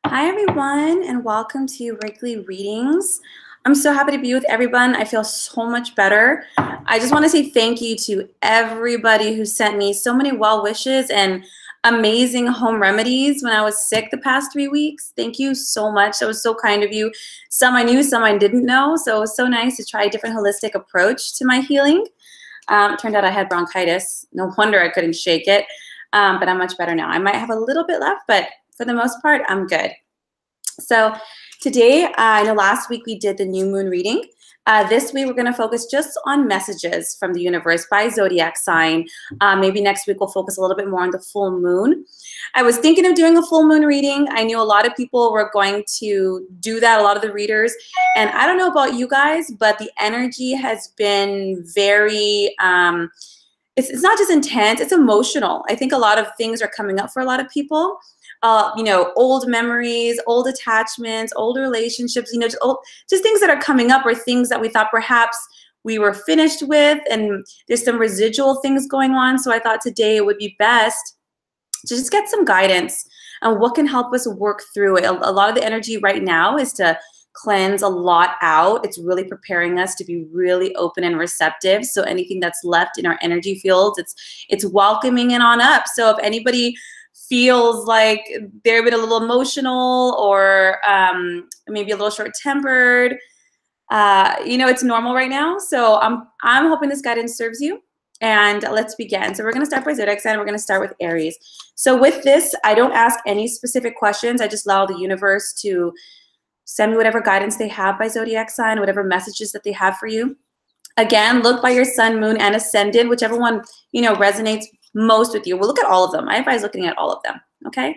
Hi everyone, and welcome to weekly readings. I'm so happy to be with everyone. I feel so much better. I just want to say thank you to everybody who sent me so many well wishes and amazing home remedies when I was sick the past 3 weeks. Thank you so much. That was so kind of you. Some I knew, some I didn't know. So it was so nice to try a different holistic approach to my healing. It turned out I had bronchitis. No wonder I couldn't shake it. But I'm much better now. I might have a little bit left, but for the most part, I'm good. So today, I know last week we did the new moon reading. This week, we're going to focus just on messages from the universe by zodiac sign. Maybe next week, we'll focus a little bit more on the full moon. I was thinking of doing a full moon reading. I knew a lot of people were going to do that, a lot of the readers. And I don't know about you guys, but the energy has been very... It's not just intense, it's emotional. I think a lot of things are coming up for a lot of people. Old memories, old attachments, old relationships, just things that are coming up or things that we thought perhaps we were finished with, and there's some residual things going on. So I thought today it would be best to just get some guidance on what can help us work through it. A lot of the energy right now is to cleanse a lot out. It's really preparing us to be really open and receptive. So anything that's left in our energy fields, it's welcoming it on up. So if anybody feels like they're a bit a little emotional or maybe a little short-tempered, it's normal right now. So I'm hoping this guidance serves you. And let's begin. So we're going to start by zodiac sign. We're going to start with Aries. So with this, I don't ask any specific questions. I just allow the universe to send me whatever guidance they have by zodiac sign, whatever messages that they have for you. Again, look by your sun, moon, and ascendant, whichever one, resonates most with you. We'll look at all of them. I advise looking at all of them, okay?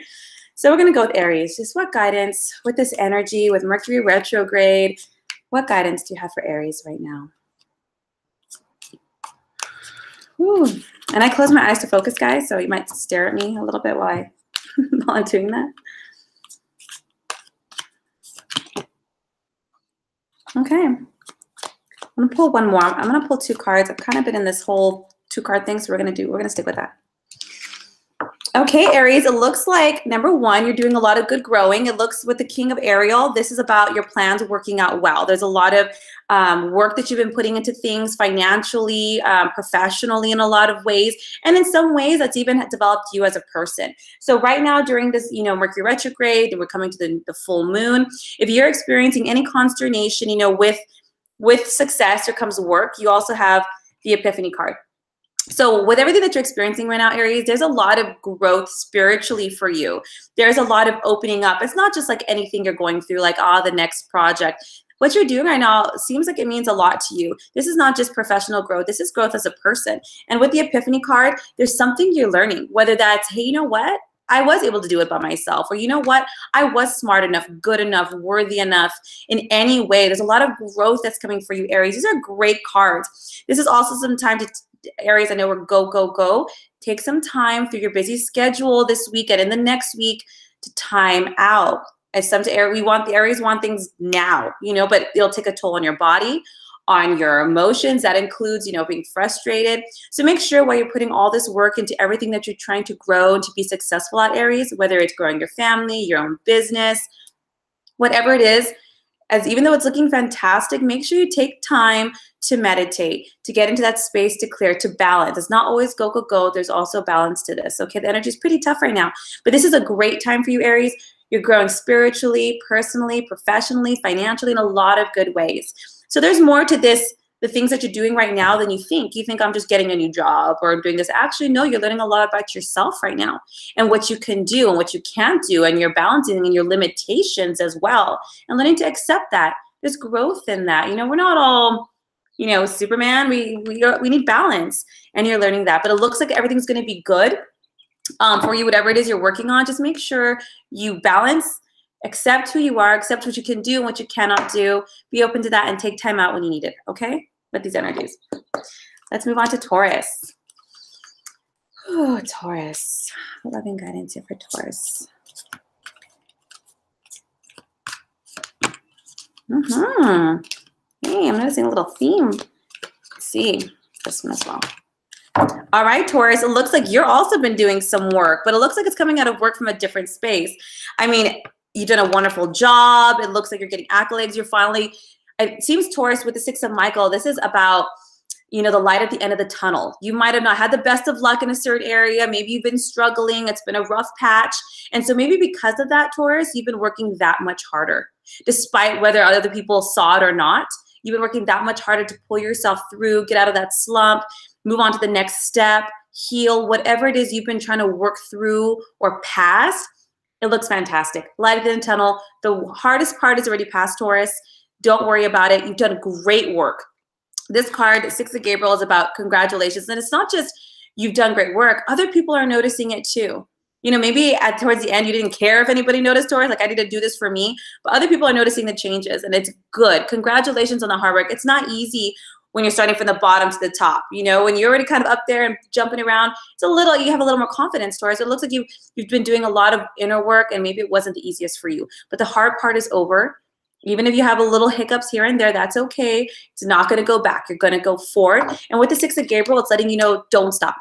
So we're going to go with Aries. Just what guidance with this energy, with Mercury retrograde, what guidance do you have for Aries right now? Ooh. And I close my eyes to focus, guys, so you might stare at me a little bit while I'm doing that. Okay, I'm gonna pull one more. I'm gonna pull 2 cards. I've kind of been in this whole 2-card thing, so we're gonna stick with that. Okay, Aries, it looks like, number one, you're doing a lot of good growing. It looks with the King of Ariel, this is about your plans working out well. There's a lot of work that you've been putting into things financially, professionally in a lot of ways. And in some ways, that's even developed you as a person. So right now during this, Mercury retrograde, and we're coming to the full moon, if you're experiencing any consternation, with success, there comes work. You also have the Epiphany card. So with everything that you're experiencing right now, Aries, there's a lot of growth spiritually for you. There's a lot of opening up. It's not just like anything you're going through, like, the next project. What you're doing right now seems like it means a lot to you. This is not just professional growth. This is growth as a person. And with the Epiphany card, there's something you're learning, whether that's, hey, you know what? I was able to do it by myself. Or you know what? I was smart enough, good enough, worthy enough in any way. There's a lot of growth that's coming for you, Aries. These are great cards. This is also some time to, Aries, I know we're go, go, go. Take some time through your busy schedule this weekend and the next week to time out. As some to Aries, the Aries want things now, but it'll take a toll on your body, on your emotions. That includes, being frustrated. So make sure while you're putting all this work into everything that you're trying to grow and to be successful at, Aries, whether it's growing your family, your own business, whatever it is, even though it's looking fantastic, make sure you take time to meditate, to get into that space, to clear, to balance. It's not always go, go, go. There's also balance to this, okay? The energy is pretty tough right now, but this is a great time for you, Aries. You're growing spiritually, personally, professionally, financially, in a lot of good ways. So there's more to this, the things that you're doing right now, than you think. You think I'm just getting a new job or doing this. Actually, no, you're learning a lot about yourself right now and what you can do and what you can't do, and you're balancing and your limitations as well, and learning to accept that. There's growth in that. We're not all, Superman. We need balance, and you're learning that. But it looks like everything's going to be good for you, whatever it is you're working on. Just make sure you balance. Accept who you are, accept what you can do and what you cannot do. Be open to that and take time out when you need it, okay? With these energies. Let's move on to Taurus. Oh, Taurus. Loving guidance here for Taurus. Hey, I'm noticing a little theme. Let's see this one as well. All right, Taurus, it looks like you're also been doing some work, but it looks like it's coming out of work from a different space. I mean, you've done a wonderful job. It looks like you're getting accolades. You're finally, it seems Taurus with the Six of Michael, this is about, you know, the light at the end of the tunnel. You might have not had the best of luck in a certain area. Maybe you've been struggling. It's been a rough patch. And so maybe because of that, Taurus, you've been working that much harder, despite whether other people saw it or not. You've been working that much harder to pull yourself through, get out of that slump, move on to the next step, heal, whatever it is you've been trying to work through or past. It looks fantastic. Light at the end of the tunnel. The hardest part is already past, Taurus. Don't worry about it. You've done great work. This card, Six of Gabriel, is about congratulations. And it's not just you've done great work. Other people are noticing it too. You know, maybe towards the end, you didn't care if anybody noticed, Taurus, like I need to do this for me. But other people are noticing the changes, and it's good. Congratulations on the hard work. It's not easy when you're starting from the bottom to the top. You know, when you're already kind of up there and jumping around, it's a little, you have a little more confidence, Taurus. It looks like you've been doing a lot of inner work, and maybe it wasn't the easiest for you. But the hard part is over. Even if you have a little hiccups here and there, that's okay. It's not going to go back. You're going to go forward. And with the Six of Gabriel, it's letting you know, don't stop.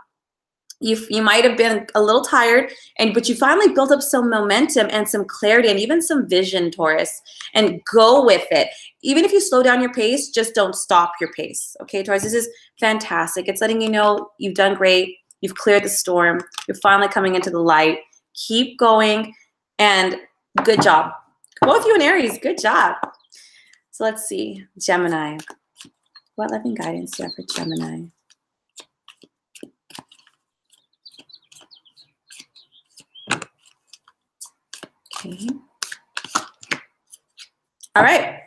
You might have been a little tired, but you finally built up some momentum and some clarity and even some vision, Taurus, and go with it. Even if you slow down your pace, just don't stop your pace. Okay, Taurus, this is fantastic. It's letting you know you've done great. You've cleared the storm. You're finally coming into the light. Keep going, and good job. Both you and Aries, good job. So let's see, Gemini. What loving guidance do you have for Gemini? Okay. All right.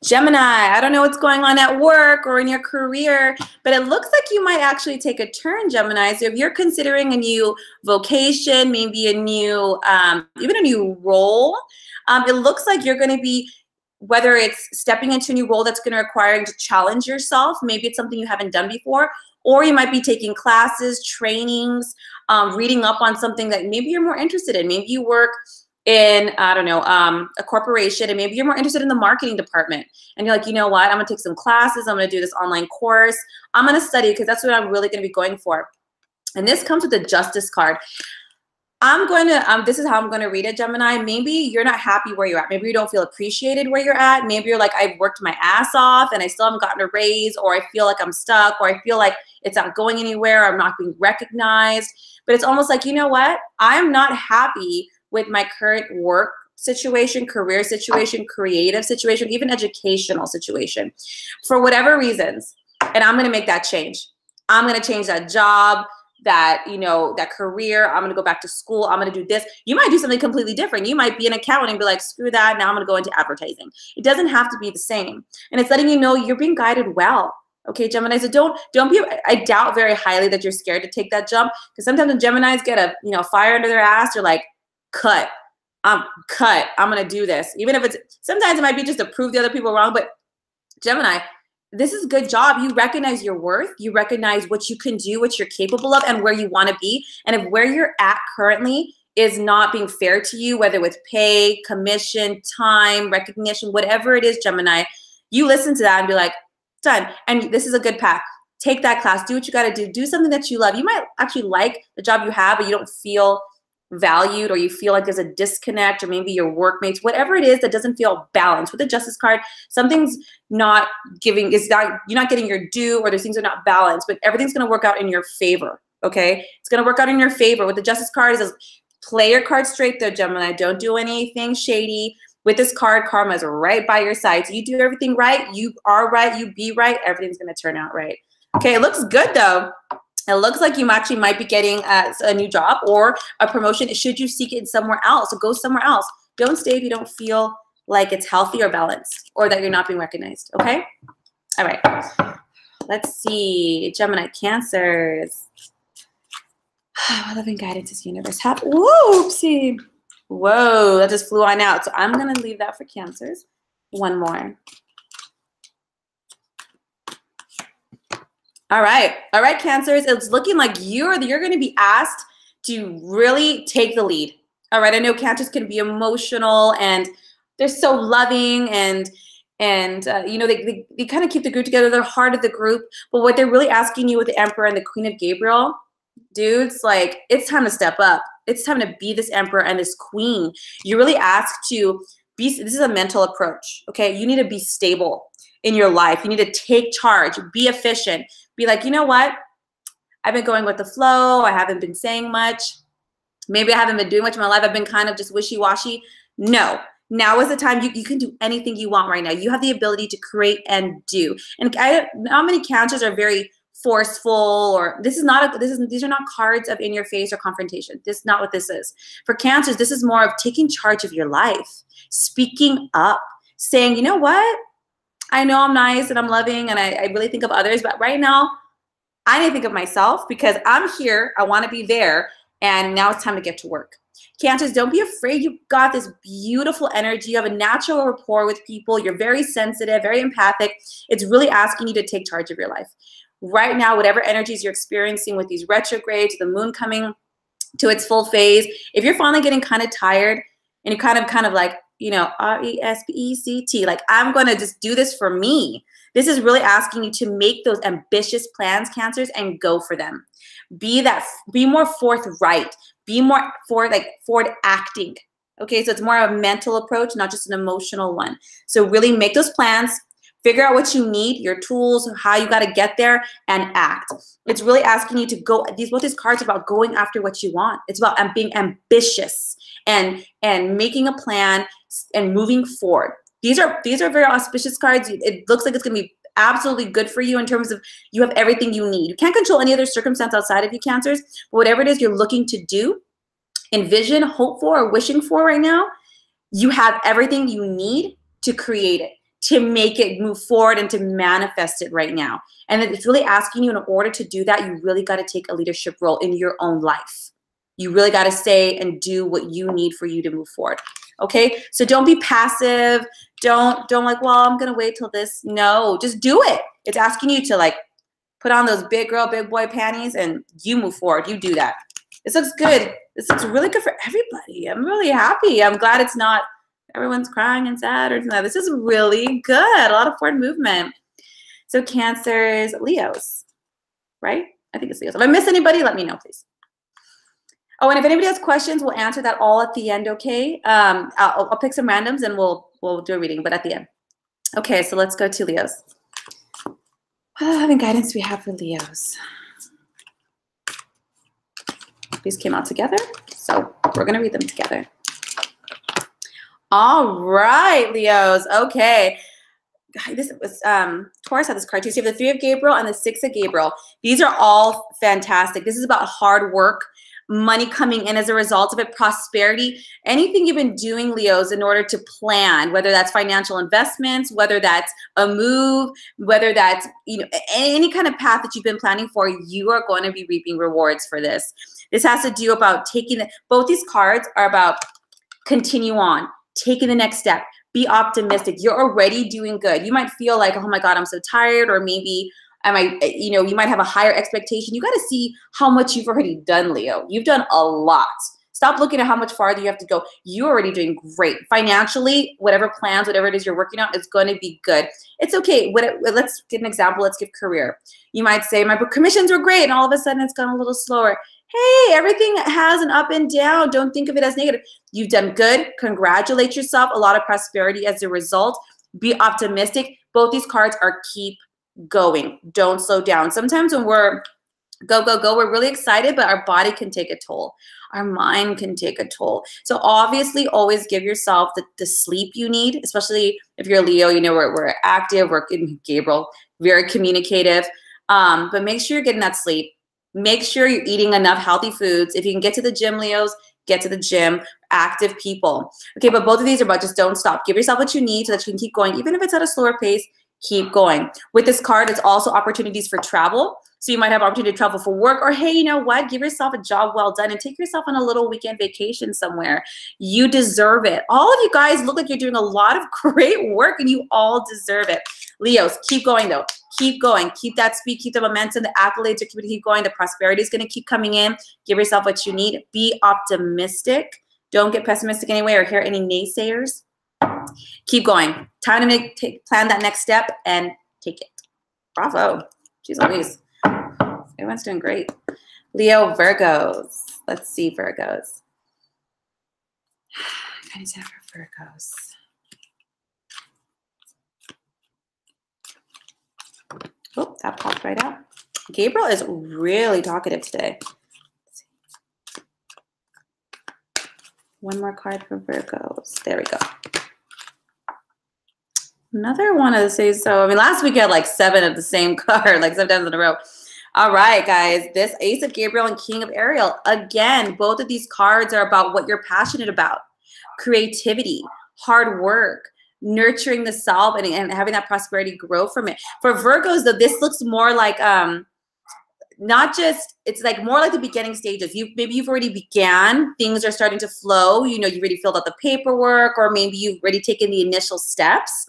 Gemini, I don't know what's going on at work or in your career, but it looks like you might actually take a turn, Gemini. So if you're considering a new vocation, maybe a new, even a new role, it looks like you're going to be, whether it's stepping into a new role that's going to require you to challenge yourself, maybe it's something you haven't done before, or you might be taking classes, trainings, reading up on something that maybe you're more interested in. Maybe you work in, I don't know, a corporation, and maybe you're more interested in the marketing department. And you're like, you know what, I'm going to take some classes. I'm going to do this online course. I'm going to study because that's what I'm really going to be going for. And this comes with the Justice card. I'm going to, this is how I'm going to read it, Gemini. Maybe you're not happy where you're at. Maybe you don't feel appreciated where you're at. Maybe you're like, I've worked my ass off and I still haven't gotten a raise, or I feel like I'm stuck, or I feel like it's not going anywhere. I'm not being recognized. But it's almost like, you know what? I'm not happy with my current work situation, career situation, creative situation, even educational situation, for whatever reasons. And I'm going to make that change. I'm going to change that job, that, you know, that career. I'm going to go back to school. I'm going to do this. You might do something completely different. You might be an accountant and be like, screw that. Now I'm going to go into advertising. It doesn't have to be the same. And it's letting you know you're being guided well. Okay, Gemini, so don't be, I doubt very highly that you're scared to take that jump, because sometimes when Geminis get a, you know, fire under their ass, they're like, cut. I'm going to do this. Even if it's, sometimes it might be just to prove the other people wrong, but Gemini, this is a good job. You recognize your worth. You recognize what you can do, what you're capable of, and where you want to be. And if where you're at currently is not being fair to you, whether with pay, commission, time, recognition, whatever it is, Gemini, you listen to that and be like, done. And this is a good path. Take that class. Do what you got to do. Do something that you love. You might actually like the job you have, but you don't feel valued, or you feel like there's a disconnect, or maybe your workmates, whatever it is that doesn't feel balanced. With the Justice card, something's not giving, you're not getting your due, or those things are not balanced, but everything's going to work out in your favor. Okay. It's going to work out in your favor. With the Justice card, it says, play your cards straight though, Gemini. Don't do anything shady. With this card, karma is right by your side. So you do everything right. You are right. You be right. Everything's going to turn out right. Okay. It looks good though. It looks like you actually might be getting a new job or a promotion. Should you seek it somewhere else? So go somewhere else. Don't stay if you don't feel like it's healthy or balanced, or that you're not being recognized. Okay. All right. Let's see. Gemini, Cancers. Loving guidance is universe. Whoopsie. Whoa, that just flew on out. So I'm going to leave that for Cancers. One more. All right, Cancers. It's looking like you're going to be asked to really take the lead. All right, I know Cancers can be emotional and they're so loving, and you know, they kind of keep the group together. They're heart of the group. But what they're really asking you with the Emperor and the Queen of Gabriel dudes, like, it's time to step up. It's time to be this emperor and this queen. You're really asked to be, this is a mental approach, okay? You need to be stable in your life. You need to take charge, be efficient, be like, you know what? I've been going with the flow. I haven't been saying much. Maybe I haven't been doing much in my life. I've been kind of just wishy-washy. No, now is the time. You can do anything you want right now. You have the ability to create and do. And not many Cancers are very forceful, or these are not cards of in your face or confrontation. This is not what this is. For Cancers, this is more of taking charge of your life, speaking up, saying, you know what? I know I'm nice and I'm loving and I really think of others, but right now I need to think of myself because I'm here. I want to be there. And now it's time to get to work. Cancers, don't be afraid. You've got this beautiful energy. You have a natural rapport with people. You're very sensitive, very empathic. It's really asking you to take charge of your life. Right now, whatever energies you're experiencing with these retrogrades, the moon coming to its full phase, if you're finally getting kind of tired and you're kind of like, you know, RESPECT, like, I'm going to just do this for me. This is really asking you to make those ambitious plans, Cancers, and go for them. Be more forthright. Be more forward acting. Okay, so it's more of a mental approach, not just an emotional one. So really make those plans, figure out what you need, your tools, how you got to get there, and act. It's really asking you to go. Both these cards are about going after what you want. It's about being ambitious and making a plan and moving forward. These are very auspicious cards. It looks like it's going to be absolutely good for you in terms of you have everything you need. You can't control any other circumstance outside of you, Cancers, but whatever it is you're looking to do, envision, hope for, or wishing for right now, you have everything you need to create it, to make it move forward and to manifest it right now. And it's really asking you, in order to do that, you really got to take a leadership role in your own life. You really got to say and do what you need for you to move forward. Okay, so don't be passive. Don't like, well, I'm gonna wait till this. No, just do it. It's asking you to like put on those big girl, big boy panties and you move forward. You do that. This looks good. This looks really good for everybody. I'm really happy. I'm glad it's not everyone's crying and sad or something. This is really good. A lot of forward movement. So Cancers, Leos, right? I think it's Leos. If I miss anybody, let me know, please. Oh, and if anybody has questions, we'll answer that all at the end, okay? I'll pick some randoms and we'll do a reading, but at the end. Okay, so let's go to Leos. What loving guidance we have for Leos? These came out together, so we're going to read them together. All right, Leos. Okay. This was Taurus had this card too. So you have the 3 of Gabriel and the 6 of Gabriel. These are all fantastic. This is about hard work, money coming in as a result of it, prosperity, anything you've been doing, Leos, in order to plan, whether that's financial investments, whether that's a move, whether that's, you know, any kind of path that you've been planning for, you are going to be reaping rewards for this. This has to do about taking both these cards are about continue on, taking the next step, be optimistic. You're already doing good. You might feel like, oh my God, I'm so tired, or maybe you might have a higher expectation. You got to see how much you've already done, Leo. You've done a lot. Stop looking at how much farther you have to go. You're already doing great. Financially, whatever plans, whatever it is you're working on, is going to be good. It's okay. Let's get an example. Let's give career. You might say, my commissions were great, and all of a sudden it's gone a little slower. Hey, everything has an up and down. Don't think of it as negative. You've done good. Congratulate yourself. A lot of prosperity as a result. Be optimistic. Both these cards are keep going. Don't slow down. Sometimes when we're go, we're really excited, but our body can take a toll. Our mind can take a toll. So obviously always give yourself the sleep you need, especially if you're a Leo, you know, we're active, we're in Gabriel, very communicative. But make sure you're getting that sleep. Make sure you're eating enough healthy foods. If you can get to the gym, Leos, get to the gym. Active people. Okay, but both of these are about just don't stop. Give yourself what you need so that you can keep going. Even if it's at a slower pace, keep going. With this card, it's also opportunities for travel. So you might have opportunity to travel for work, or hey, you know what? Give yourself a job well done and take yourself on a little weekend vacation somewhere. You deserve it. All of you guys look like you're doing a lot of great work and you all deserve it. Leos, keep going though. Keep going. Keep that speed. Keep the momentum. The accolades are going to keep going. The prosperity is going to keep coming in. Give yourself what you need. Be optimistic. Don't get pessimistic anyway or hear any naysayers. Keep going. Time to plan that next step and take it. Bravo. Jeez Louise. Everyone's doing great. Leo, Virgos. Let's see, Virgos. Guidance for Virgos. Oh, that popped right out. Gabriel is really talkative today. One more card for Virgos. There we go. Another one of the same. So, I mean, last week I had like 7 of the same card, like 7 times in a row. All right, guys. This Ace of Gabriel and King of Ariel. Again, both of these cards are about what you're passionate about. Creativity, hard work, nurturing the self, and having that prosperity grow from it. For Virgos, though, this looks more like not just, it's like more like the beginning stages. Maybe you've already began, things are starting to flow, you know, you already filled out the paperwork, or maybe you've already taken the initial steps.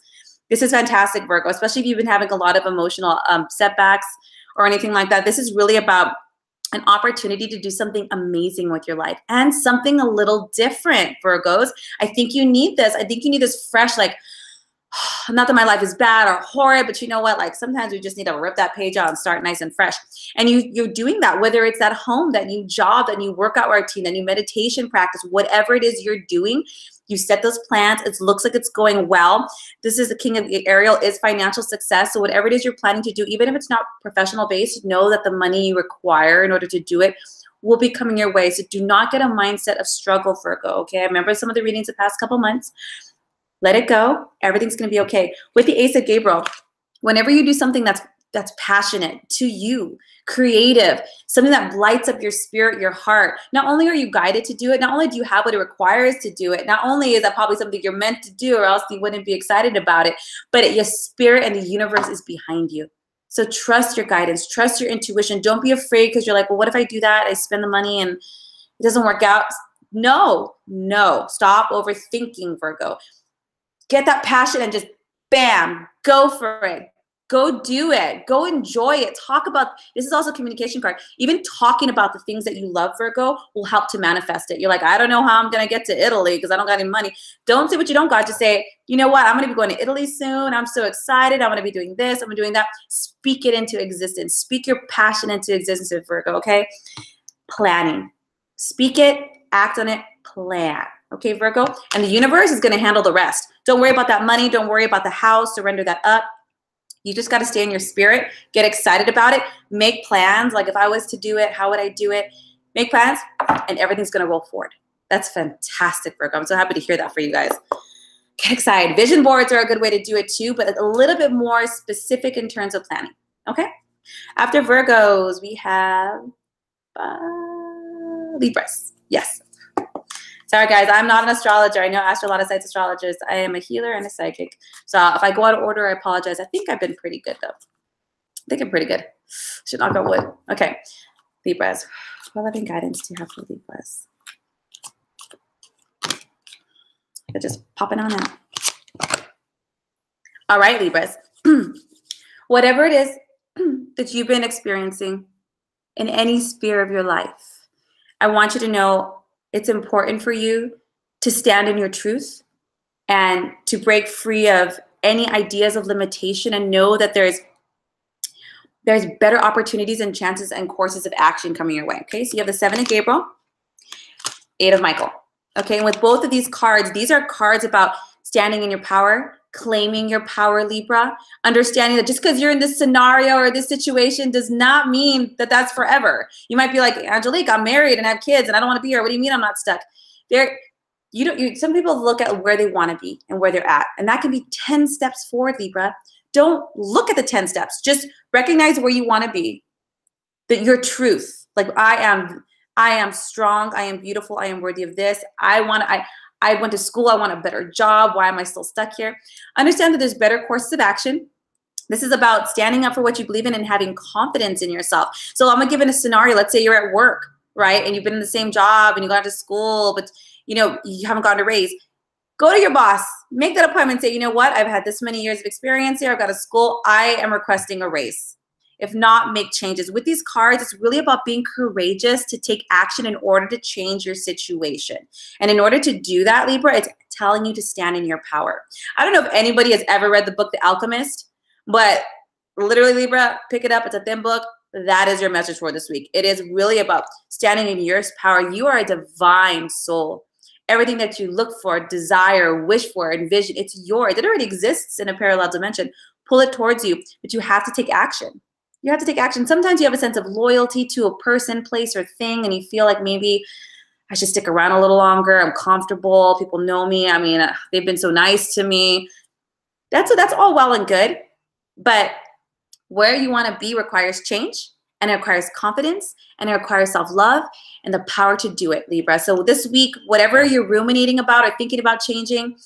This is fantastic, Virgo, especially if you've been having a lot of emotional setbacks or anything like that. This is really about an opportunity to do something amazing with your life and something a little different, Virgos. I think you need this. I think you need this fresh, like, not that my life is bad or horrid, but you know what? Like sometimes we just need to rip that page out and start nice and fresh. And you're doing that, whether it's at home, that new job, that new workout routine, that new meditation practice, whatever it is you're doing, you set those plans. It looks like it's going well. This is the King of Ariel, is financial success. So whatever it is you're planning to do, even if it's not professional based, know that the money you require in order to do it will be coming your way. So do not get a mindset of struggle, Virgo, okay? I remember some of the readings the past couple months. Let it go. Everything's going to be okay. With the Ace of Gabriel, whenever you do something that's passionate to you, creative, something that lights up your spirit, your heart, not only are you guided to do it, not only do you have what it requires to do it, not only is that probably something you're meant to do or else you wouldn't be excited about it, but your spirit and the universe is behind you. So trust your guidance, trust your intuition. Don't be afraid because you're like, well, what if I do that? I spend the money and it doesn't work out. No. Stop overthinking, Virgo. Get that passion and just bam, go for it. Go do it. Go enjoy it. Talk about, this is also a communication card. Even talking about the things that you love, Virgo, will help to manifest it. You're like, I don't know how I'm going to get to Italy because I don't got any money. Don't say what you don't got. Just say, you know what? I'm going to be going to Italy soon. I'm so excited. I'm going to be doing this. I'm doing that. Speak it into existence. Speak your passion into existence, Virgo, okay? Planning. Speak it, act on it, plan. Okay, Virgo? And the universe is going to handle the rest. Don't worry about that money. Don't worry about the house. Surrender that up. You just got to stay in your spirit. Get excited about it. Make plans. Like if I was to do it, how would I do it? Make plans and everything's going to roll forward. That's fantastic, Virgo. I'm so happy to hear that for you guys. Get excited. Vision boards are a good way to do it too, but a little bit more specific in terms of planning. Okay? After Virgos, we have Libras. Yes. Sorry, guys, I'm not an astrologer. I know I asked a lot of sites astrologers. I am a healer and a psychic. So if I go out of order, I apologize. I think I've been pretty good, though. I think I'm pretty good. Should knock on wood. Okay, Libras. What loving guidance do you have for Libras? They're just popping on out. All right, Libras. Whatever it is that you've been experiencing in any sphere of your life, I want you to know it's important for you to stand in your truth and to break free of any ideas of limitation and know that there's better opportunities and chances and courses of action coming your way. Okay, so you have the 7 of Gabriel, 8 of Michael. Okay, and with both of these cards, these are cards about standing in your power, claiming your power, Libra, understanding that just because you're in this scenario or this situation does not mean that that's forever. You might be like, Angelic, I'm married and have kids and I don't want to be here. What do you mean I'm not stuck? Some people look at where they want to be and where they're at, and that can be 10 steps forward, Libra. Don't look at the 10 steps. Just recognize where you want to be, that your truth, like I am strong, I am beautiful, I am worthy of this. I went to school, I want a better job. Why am I still stuck here? Understand that there's better courses of action. This is about standing up for what you believe in and having confidence in yourself. So I'm gonna give it a scenario. Let's say you're at work, right? And you've been in the same job and you got to school, but you haven't gotten a raise. Go to your boss, make that appointment, say, you know what? I've had this many years of experience here. I've got a school. I am requesting a raise. If not, make changes. With these cards, it's really about being courageous to take action in order to change your situation. And in order to do that, Libra, it's telling you to stand in your power. I don't know if anybody has ever read the book, The Alchemist, but literally, Libra, pick it up. It's a thin book. that is your message for this week. It is really about standing in your power. You are a divine soul. Everything that you look for, desire, wish for, envision, it's yours. It already exists in a parallel dimension. Pull it towards you, but you have to take action. You have to take action. Sometimes you have a sense of loyalty to a person, place, or thing, and you feel like maybe I should stick around a little longer. I'm comfortable. People know me. I mean, they've been so nice to me. That's all well and good, but where you want to be requires change, and it requires confidence, and it requires self-love and the power to do it, Libra. So this week, whatever you're ruminating about or thinking about changing,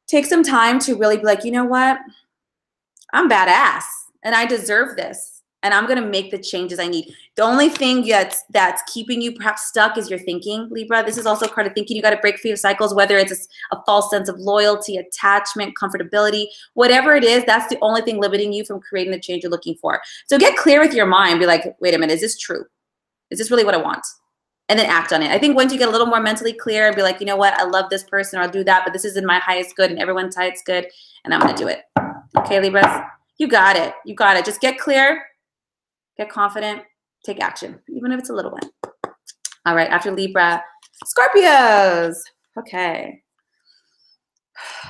take some time to really be like, you know what? I'm badass and I deserve this. And I'm going to make the changes I need. The only thing that's keeping you perhaps stuck is your thinking, Libra. This is also part of thinking. You got to break free of cycles, whether it's a false sense of loyalty, attachment, comfortability, whatever it is, that's the only thing limiting you from creating the change you're looking for. So get clear with your mind. Be like, wait a minute, is this true? Is this really what I want? And then act on it. I think once you get a little more mentally clear and be like, you know what, I love this person or I'll do that, but this is in my highest good and everyone's highest good, and I'm going to do it. Okay, Libras? You got it. You got it. Just get clear. Get confident, take action, even if it's a little one. All right, after Libra, Scorpios. Okay.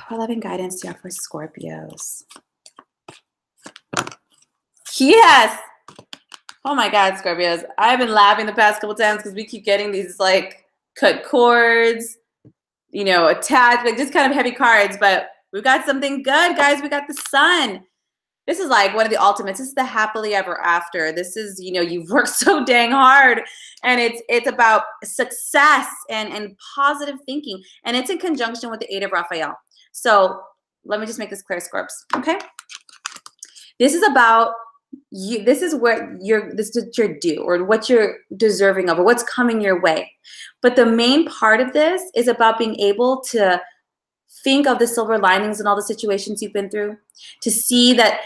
What loving guidance do you have for Scorpios? Yes. Oh my God, Scorpios. I've been laughing the past couple times because we keep getting these like cut cords, you know, attached, like just kind of heavy cards, but we've got something good, guys. We got the sun. This is like one of the ultimates. This is the happily ever after. This is, you know, you've worked so dang hard, and it's about success and positive thinking, and it's in conjunction with the 8 of Raphael. So let me just make this clear, Scorps. Okay, this is about you. This is what you're due, or what you're deserving of, or what's coming your way. But the main part of this is about being able to think of the silver linings in all the situations you've been through, to see that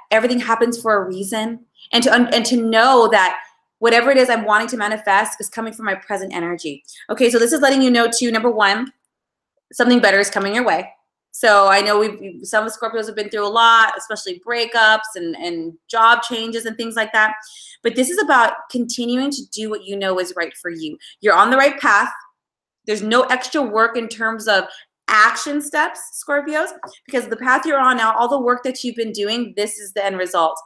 everything happens for a reason, and to know that whatever it is I'm wanting to manifest is coming from my present energy. Okay, so this is letting you know too, number one, something better is coming your way. So I know some of the Scorpios have been through a lot, especially breakups and job changes and things like that. But this is about continuing to do what you know is right for you. You're on the right path. There's no extra work in terms of action steps, Scorpios, because the path you're on now, all the work that you've been doing, this is the end result.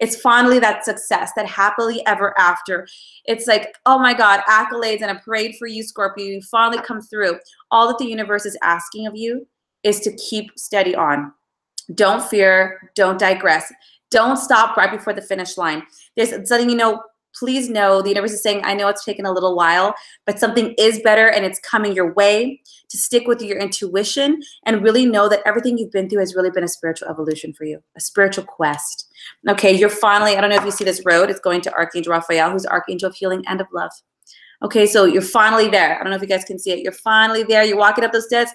It's finally that success, that happily ever after. It's like, oh my God, accolades and a parade for you, Scorpio. You finally come through. All that the universe is asking of you is to keep steady on. Don't fear. Don't digress. Don't stop right before the finish line. There's something, you know, please know the universe is saying, I know it's taken a little while, but something is better and it's coming your way. To stick with your intuition and really know that everything you've been through has really been a spiritual evolution for you, a spiritual quest. Okay, you're finally, I don't know if you see this road, it's going to Archangel Raphael, who's Archangel of healing and of love. Okay, so you're finally there. I don't know if you guys can see it. You're finally there. You're walking up those steps.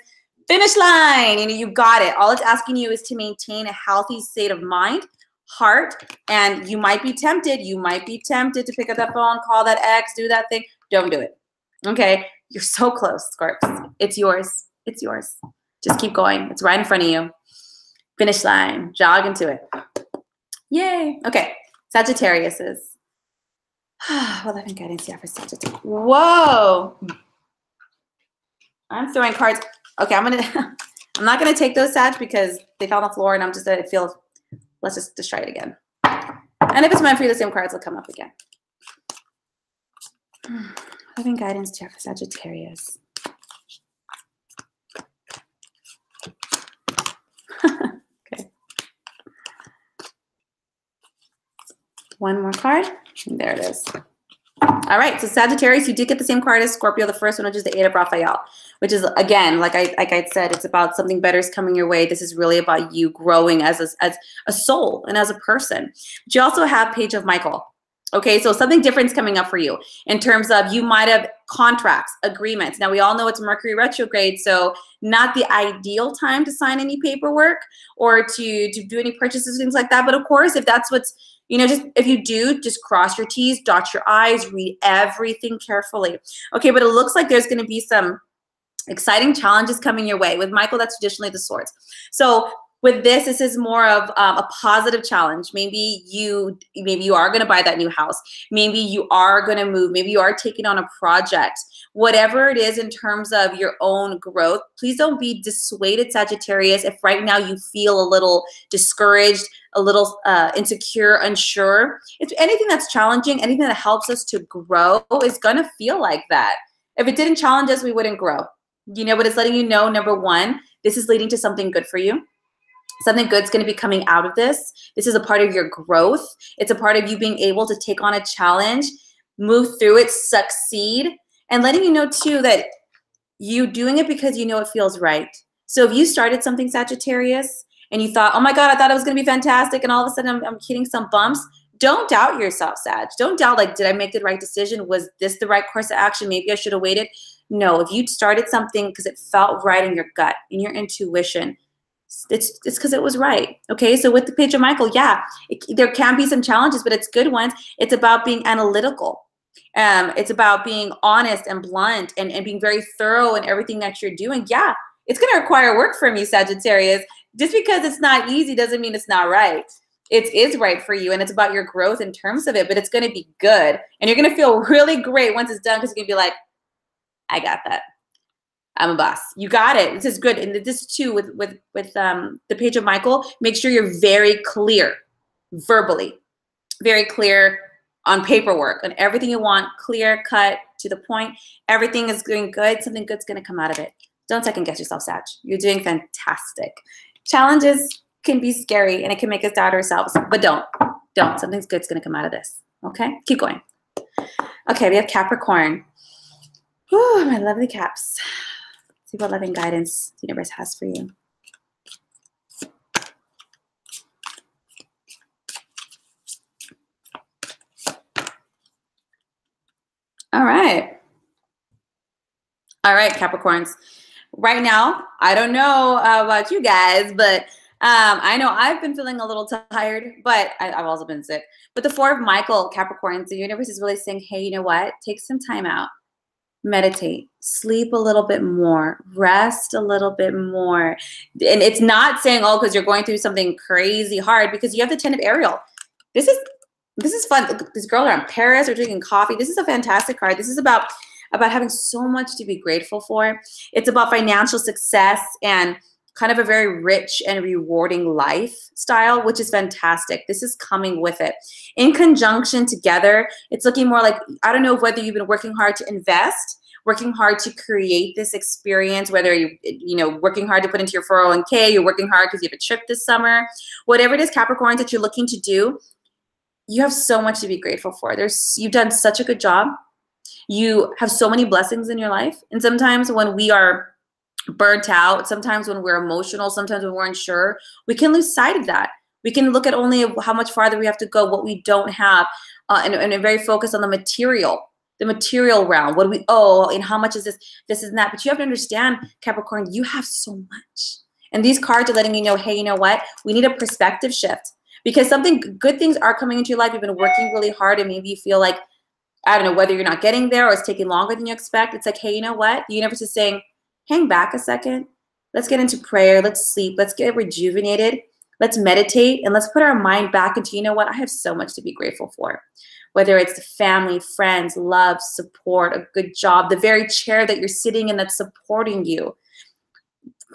Finish line. You got it. All it's asking you is to maintain a healthy state of mind, heart, and you might be tempted. You might be tempted to pick up that phone, call that ex, do that thing. Don't do it. Okay, you're so close, Scorps. It's yours. It's yours. Just keep going. It's right in front of you. Finish line. Jog into it. Yay. Okay, Sagittarius is. Well, I think I didn't see that for Sagittarius. Whoa. I'm throwing cards. Okay, I'm not gonna take those, Sag, because they fell on the floor, and I'm just I feel. Let's just try it again. And if it's meant for you, the same cards will come up again. Loving guidance to Sagittarius. Okay. One more card. And there it is. All right, so Sagittarius, you did get the same card as Scorpio, the first one, which is the 8 of Raphael, which is, again, like I said, it's about something better is coming your way. This is really about you growing as a soul and as a person. But you also have Page of Michael. Okay, so something different is coming up for you in terms of you might have contracts, agreements. Now, we all know it's Mercury retrograde, so not the ideal time to sign any paperwork or to do any purchases, things like that. But of course, if that's what's, you know, just if you do, just cross your T's, dot your I's, read everything carefully. Okay, but it looks like there's going to be some exciting challenges coming your way. With Michael, that's traditionally the swords. So With this is more of a positive challenge. Maybe you are going to buy that new house. Maybe you are going to move. Maybe you are taking on a project. Whatever it is in terms of your own growth, please don't be dissuaded, Sagittarius, if right now you feel a little discouraged, a little insecure, unsure. If anything that's challenging, anything that helps us to grow is going to feel like that. If it didn't challenge us, we wouldn't grow. You know, but it's letting you know, number one, this is leading to something good for you. Something good's going to be coming out of this. This is a part of your growth. It's a part of you being able to take on a challenge, move through it, succeed, and letting you know too that you doing it because you know it feels right. So if you started something, Sagittarius, and you thought, oh my God, I thought it was going to be fantastic, and all of a sudden I'm hitting some bumps, don't doubt yourself, Sag. Don't doubt, like, did I make the right decision? Was this the right course of action? Maybe I should have waited. No, if you started something because it felt right in your gut, in your intuition, it's because it was right. Okay, so with the Page of Michael, yeah, there can be some challenges, but it's good ones. It's about being analytical. It's about being honest and blunt and being very thorough in everything that you're doing. Yeah, it's going to require work from you, Sagittarius. Just because it's not easy doesn't mean it's not right. It is right for you, and it's about your growth in terms of it, but it's going to be good. And you're going to feel really great once it's done because you're going to be like, I got that. I'm a boss. You got it. This is good. And this too with the Page of Michael, make sure you're very clear verbally, very clear on paperwork, on everything you want, clear, cut, to the point. Everything is going good. Something good's going to come out of it. Don't second guess yourself, Sag. You're doing fantastic. Challenges can be scary and it can make us doubt ourselves, but don't. Something good's going to come out of this. Okay? Keep going. Okay, we have Capricorn. Whew, my lovely Caps. See what loving guidance the universe has for you. All right. All right, Capricorns. Right now, I don't know about you guys, but I know I've been feeling a little tired, but I've also been sick. But the Four of Michael, Capricorns, the universe is really saying, hey, you know what? Take some time out. Meditate, sleep a little bit more, rest a little bit more. And it's not saying, oh, because you're going through something crazy hard, because you have the 10 of Ariel. This is fun. These girls are in Paris or drinking coffee. This is a fantastic card. This is about having so much to be grateful for. It's about financial success and kind of a very rich and rewarding lifestyle, which is fantastic. This is coming with it. In conjunction together, it's looking more like, I don't know whether you've been working hard to invest, working hard to create this experience, whether you know, working hard to put into your 401k, you're working hard because you have a trip this summer, whatever it is, Capricorns, that you're looking to do, you have so much to be grateful for. You've done such a good job. You have so many blessings in your life. And sometimes when we are burnt out, sometimes when we're emotional, sometimes when we're unsure, we can lose sight of that. We can look at only how much farther we have to go, what we don't have, and very focused on the material realm. What do we owe, and how much is this and that? But you have to understand, Capricorn, you have so much. And these cards are letting you know, hey, you know what? We need a perspective shift, because good things are coming into your life. You've been working really hard, and maybe you feel like, I don't know, whether you're not getting there or it's taking longer than you expect. It's like, hey, you know what? The universe is saying, hang back a second. Let's get into prayer. Let's sleep. Let's get rejuvenated. Let's meditate, and let's put our mind back into, you know what? I have so much to be grateful for. Whether it's the family, friends, love, support, a good job, the very chair that you're sitting in that's supporting you.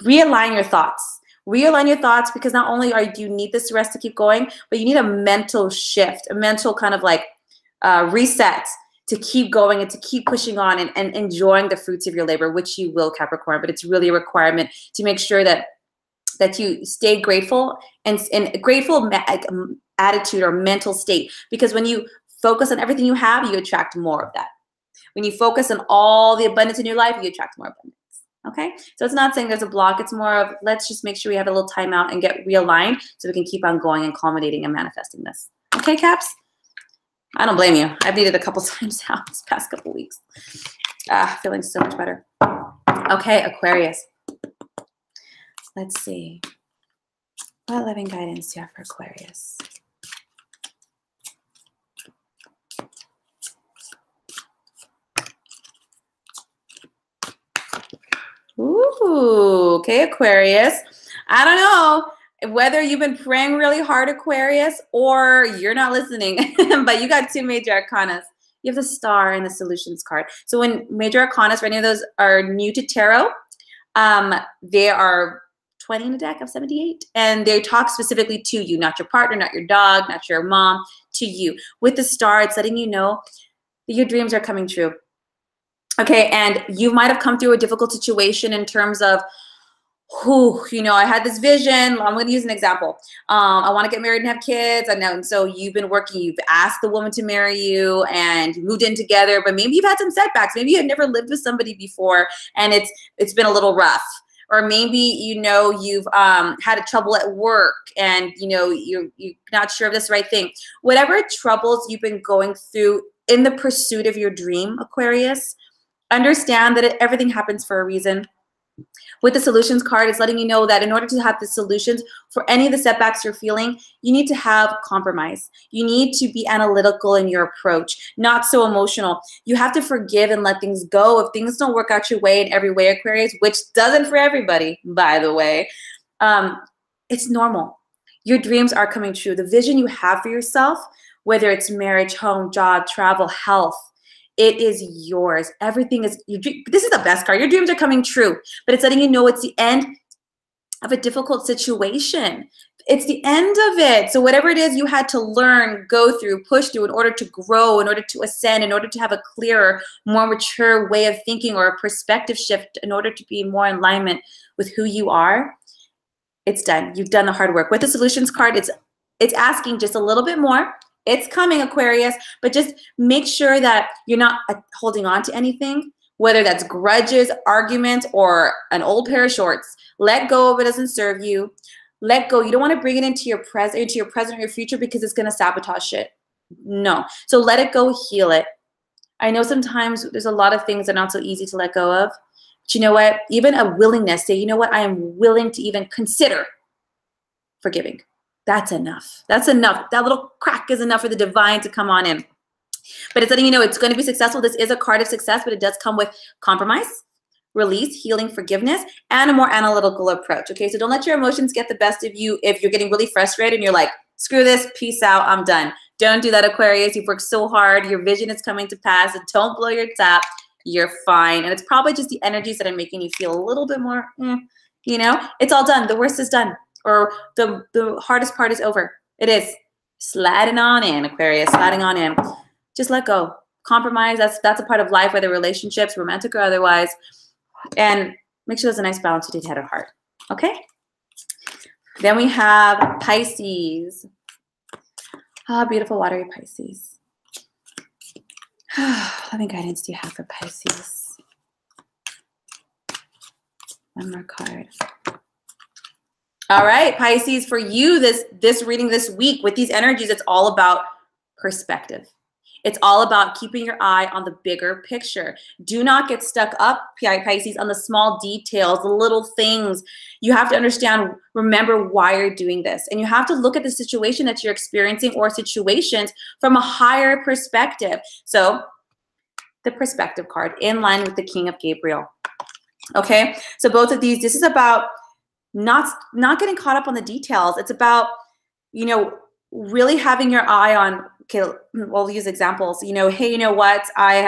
Realign your thoughts. Realign your thoughts, because not only do you need this rest to keep going, but you need a mental shift, a mental kind of like reset to keep going and to keep pushing on and enjoying the fruits of your labor, which you will, Capricorn. But it's really a requirement to make sure that you stay grateful and grateful attitude or mental state. Because when you focus on everything you have, you attract more of that. When you focus on all the abundance in your life, you attract more abundance. Okay? So it's not saying there's a block. It's more of, let's just make sure we have a little time out and get realigned so we can keep on going and culminating and manifesting this. Okay, Caps? I don't blame you. I've needed a couple times now this past couple weeks. Feeling so much better. Okay, Aquarius. Let's see. What loving guidance do you have for Aquarius? Ooh, okay, Aquarius. I don't know. whether you've been praying really hard, Aquarius, or you're not listening, but you got two major arcanas. You have the Star and the Solutions card. So when major arcanas, for any of those are new to tarot, they are 20 in a deck of 78, and they talk specifically to you, not your partner, not your dog, not your mom, to you. With the Star, it's letting you know that your dreams are coming true. Okay, and you might have come through a difficult situation in terms of, I had this vision. I'm going to use an example. I want to get married and have kids. And so you've been working, you've asked the woman to marry you and you moved in together, but maybe you've had some setbacks. Maybe you had never lived with somebody before and it's been a little rough. Or maybe, you've had a trouble at work and, you're not sure of this right thing. Whatever troubles you've been going through in the pursuit of your dream, Aquarius, understand that everything happens for a reason. With the Solutions card, it's letting you know that in order to have the solutions for any of the setbacks you're feeling, you need to have compromise. You need to be analytical in your approach, not so emotional. You have to forgive and let things go. If things don't work out your way in every way, Aquarius, which doesn't for everybody, by the way, it's normal. Your dreams are coming true. The vision you have for yourself, whether it's marriage, home, job, travel, health, it is yours. Everything is your dream. This is the best card. Your dreams are coming true, but it's letting you know it's the end of a difficult situation. It's the end of it. So whatever it is you had to learn, go through, push through in order to grow, in order to ascend, in order to have a clearer, more mature way of thinking or a perspective shift, in order to be more in alignment with who you are, it's done. You've done the hard work. With the Solutions card, it's asking just a little bit more. It's coming, Aquarius, but just make sure that you're not holding on to anything, whether that's grudges, arguments, or an old pair of shorts. Let go of it. Doesn't serve you. Let go. You don't want to bring it into your present or your future because it's going to sabotage shit. No. So let it go, heal it. I know sometimes there's a lot of things that are not so easy to let go of. But you know what? Even a willingness, say, you know what? I am willing to even consider forgiving. That's enough. That's enough. That little crack is enough for the divine to come on in. But it's letting you know it's going to be successful. This is a card of success, but it does come with compromise, release, healing, forgiveness, and a more analytical approach. Okay, so don't let your emotions get the best of you. If you're getting really frustrated and you're like, screw this, peace out, I'm done. Don't do that, Aquarius. You've worked so hard. Your vision is coming to pass. And don't blow your top. You're fine. And it's probably just the energies that are making you feel a little bit more, it's all done. The worst is done. Or the hardest part is over. It is. Sliding on in, Aquarius, sliding on in. Just let go. Compromise, that's a part of life, whether relationships, romantic or otherwise. And make sure there's a nice balance between head and heart. Okay? Then we have Pisces. Beautiful watery Pisces. Loving guidance do you have for Pisces? One more card. All right, Pisces, for you, this reading this week with these energies, it's all about perspective. It's all about keeping your eye on the bigger picture. Do not get stuck up, Pisces, on the small details, the little things. You have to understand, remember why you're doing this. And you have to look at the situation that you're experiencing or situations from a higher perspective. So the perspective card in line with the King of Gabriel. Okay, so both of these, this is about not getting caught up on the details. It's about, really having your eye on, okay, we'll use examples, hey, you know what? I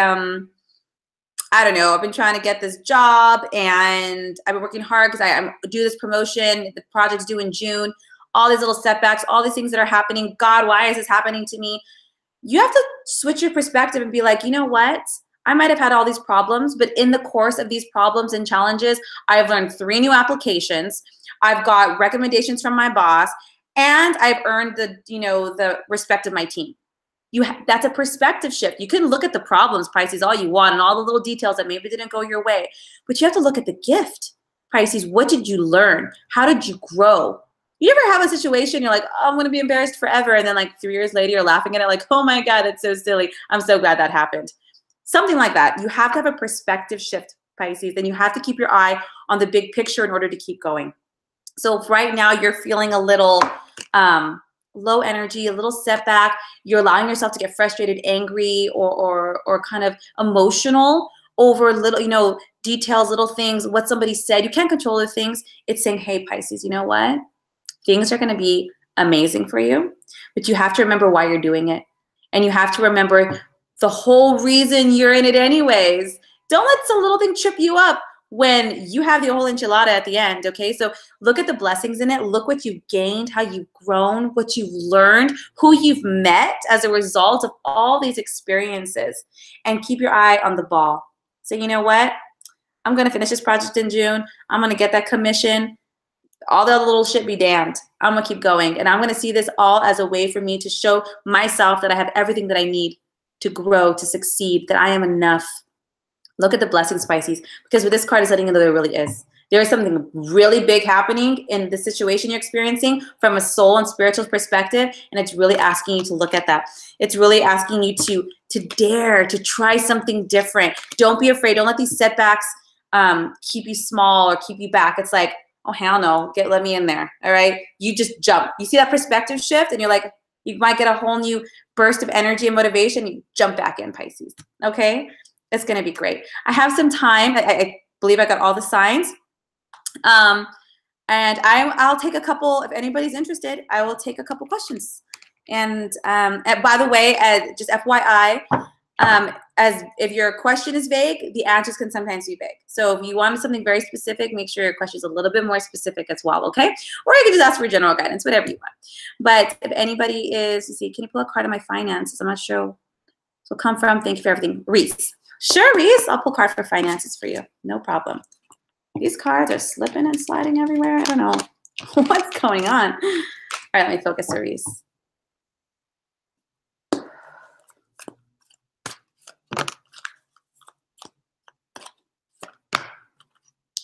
don't know, I've been trying to get this job and I've been working hard because I'm due this promotion, the project's due in June, all these little setbacks, all these things that are happening. God, why is this happening to me? You have to switch your perspective and be like, you know what? I might have had all these problems, but in the course of these problems and challenges, I've learned 3 new applications. I've got recommendations from my boss, and I've earned the respect of my team. That's a perspective shift. You can look at the problems, Pisces, all you want, and all the little details that maybe didn't go your way, but you have to look at the gift, Pisces. What did you learn? How did you grow? You ever have a situation you're like, oh, I'm going to be embarrassed forever, and then like 3 years later, you're laughing at it like, oh my God, that's so silly. I'm so glad that happened. Something like that. You have to have a perspective shift, Pisces, and you have to keep your eye on the big picture in order to keep going. So if right now you're feeling a little low energy, a little setback, you're allowing yourself to get frustrated, angry, or kind of emotional over little, details, little things, what somebody said. You can't control the things. It's saying, hey, Pisces, you know what? Things are going to be amazing for you, but you have to remember why you're doing it. And you have to remember the whole reason you're in it anyways. Don't let some little thing trip you up when you have the whole enchilada at the end, okay? So look at the blessings in it. Look what you've gained, how you've grown, what you've learned, who you've met as a result of all these experiences. And keep your eye on the ball. So you know what? I'm going to finish this project in June. I'm going to get that commission. All the other little shit be damned. I'm going to keep going. And I'm going to see this all as a way for me to show myself that I have everything that I need to grow, to succeed, that I am enough. Look at the blessings, Pisces, because with this card is letting you know there really is. There is something really big happening in the situation you're experiencing from a soul and spiritual perspective, and it's really asking you to look at that. It's really asking you to dare, to try something different. Don't be afraid. Don't let these setbacks keep you small or keep you back. It's like, oh, hell no, let me in there, all right? You just jump. You see that perspective shift, and you're like, you might get a whole new burst of energy and motivation. You jump back in, Pisces, okay? It's going to be great. I have some time. I believe I got all the signs. And I'll take a couple, if anybody's interested, I will take a couple questions. And by the way, just FYI, as if your question is vague, the answers can sometimes be vague. So if you want something very specific, make sure your question is a little bit more specific as well, okay? Or you can just ask for general guidance, whatever you want. But if anybody is, let's see, can you pull a card of my finances? I'm not sure. So come from, thank you for everything. Reese. Sure, Reese, I'll pull a card for finances for you. No problem. These cards are slipping and sliding everywhere. I don't know what's going on. All right, let me focus, Reese.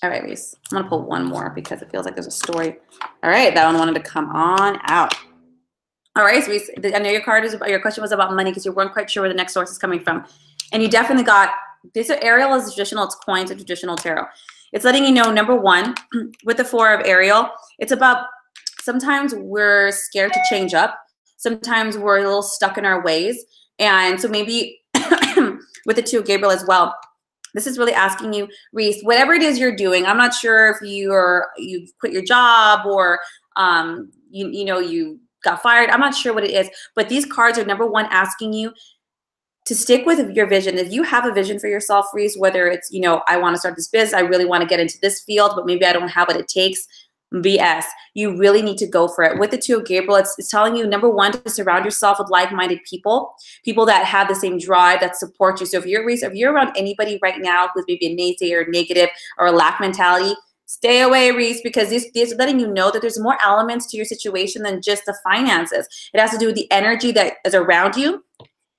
All right, Reese, I'm gonna pull one more because it feels like there's a story. All right, that one wanted to come on out. All right, Reese, I know your question was about money because you weren't quite sure where the next source is coming from. And you definitely got, this Ariel is traditional, it's coins of traditional tarot. It's letting you know, number one, with the Four of Ariel, it's about sometimes we're scared to change up. Sometimes we're a little stuck in our ways. And so maybe with the Two of Gabriel as well, this is really asking you, Reese, whatever it is you're doing, I'm not sure if you've quit your job or you got fired. I'm not sure what it is, but these cards are, number one, asking you to stick with your vision. If you have a vision for yourself, Reese, whether it's, I want to start this business, I really want to get into this field, but maybe I don't have what it takes, BS. You really need to go for it. With the Two of Gabriel, it's telling you, number one, to surround yourself with like-minded people that have the same drive, that support you. So if you're, Reese, if you're around anybody right now who's maybe a naysayer, negative, or a lack mentality, stay away, Reese, because these are letting you know that there's more elements to your situation than just the finances. It has to do with the energy that is around you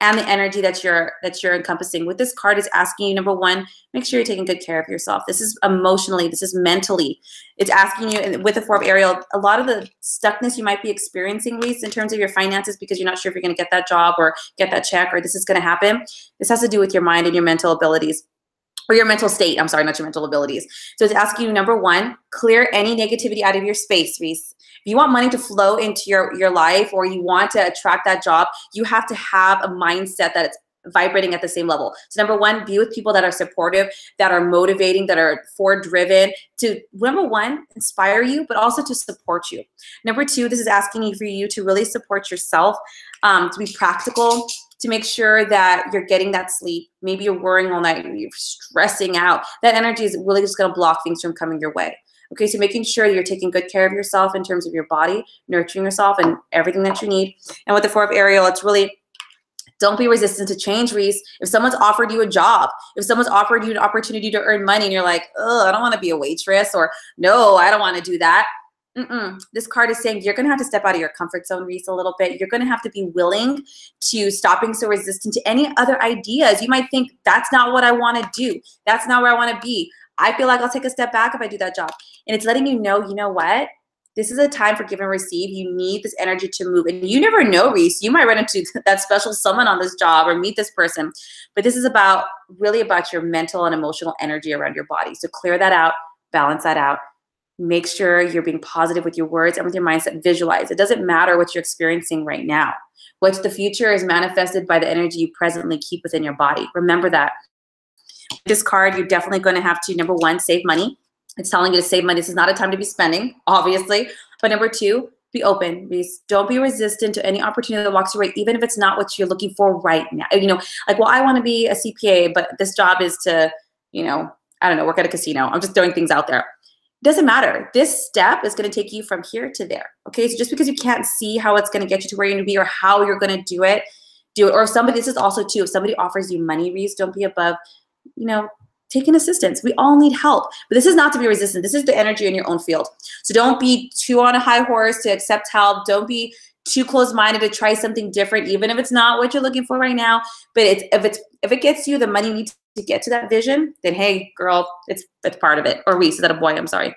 and the energy that you're encompassing. With this card is asking you, number one, make sure you're taking good care of yourself. This is emotionally, this is mentally. It's asking you, and with the Four of Ariel, a lot of the stuckness you might be experiencing, Reese, in terms of your finances, because you're not sure if you're going to get that job or get that check or this is going to happen. This has to do with your mind and your mental abilities. Or your mental state, I'm sorry, not your mental abilities. So it's asking you, number one, clear any negativity out of your space, Reese. If you want money to flow into your life, or you want to attract that job, you have to have a mindset that it's vibrating at the same level. So number one, be with people that are supportive, that are motivating, that are forward-driven, to, number one, inspire you, but also to support you. Number two, this is asking you for you to really support yourself, to be practical, to make sure that you're getting that sleep. Maybe you're worrying all night, you're stressing out. That energy is really just going to block things from coming your way. Okay, so making sure you're taking good care of yourself in terms of your body, nurturing yourself and everything that you need. And with the Four of Ariel, it's really, don't be resistant to change, Reese. If someone's offered you a job, if someone's offered you an opportunity to earn money and you're like, oh, I don't want to be a waitress, or no, I don't want to do that. This card is saying you're going to have to step out of your comfort zone, Reese, a little bit. You're going to have to be willing to stop being so resistant to any other ideas. You might think, that's not what I want to do. That's not where I want to be. I feel like I'll take a step back if I do that job. And it's letting you know what? This is a time for give and receive. You need this energy to move. And you never know, Reese. You might run into that special someone on this job or meet this person. But this is really about your mental and emotional energy around your body. So clear that out, balance that out. Make sure you're being positive with your words and with your mindset. Visualize. It doesn't matter what you're experiencing right now. What's the future is manifested by the energy you presently keep within your body. Remember that. This card, you're definitely going to have to, number one, save money. It's telling you to save money. This is not a time to be spending, obviously. But number two, Be open. Don't be resistant to any opportunity that walks your way, even if it's not what you're looking for right now. You know, like, well, I want to be a CPA, but this job is to, you know, I don't know, work at a casino. I'm just throwing things out there. Doesn't matter. This step is going to take you from here to there. Okay. So just because you can't see how it's going to get you to where you're going to be or how you're going to do it. Or if somebody, this is also too, if somebody offers you money, Reese, don't be above, you know, taking assistance. We all need help, but this is not to be resistant. This is the energy in your own field. So don't be too on a high horse to accept help. Don't be too close-minded to try something different, even if it's not what you're looking for right now. But if it gets you the money you need to get to that vision, then hey, girl, it's part of it. Or Reese, is that a boy? I'm sorry.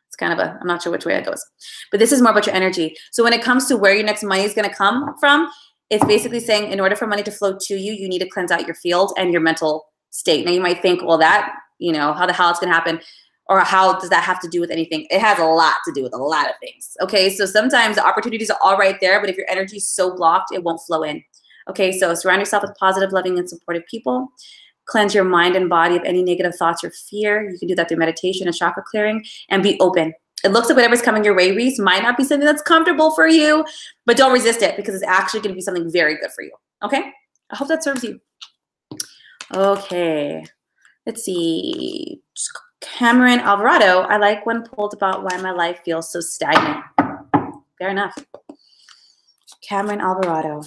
It's kind of I'm not sure which way it goes. But this is more about your energy. So when it comes to where your next money is going to come from, it's basically saying in order for money to flow to you, you need to cleanse out your field and your mental state. Now you might think, well, that, you know, how the hell it's going to happen, or how does that have to do with anything? It has a lot to do with a lot of things. Okay. So sometimes the opportunities are all right there, but if your energy is so blocked, it won't flow in. Okay. So surround yourself with positive, loving, and supportive people. Cleanse your mind and body of any negative thoughts or fear. You can do that through meditation and chakra clearing, and be open. It looks like whatever's coming your way, Reese, might not be something that's comfortable for you, but don't resist it, because it's actually going to be something very good for you. Okay. I hope that serves you. Okay, let's see. Cameron Alvarado, I like when pulled about why my life feels so stagnant. Fair enough. Cameron Alvarado.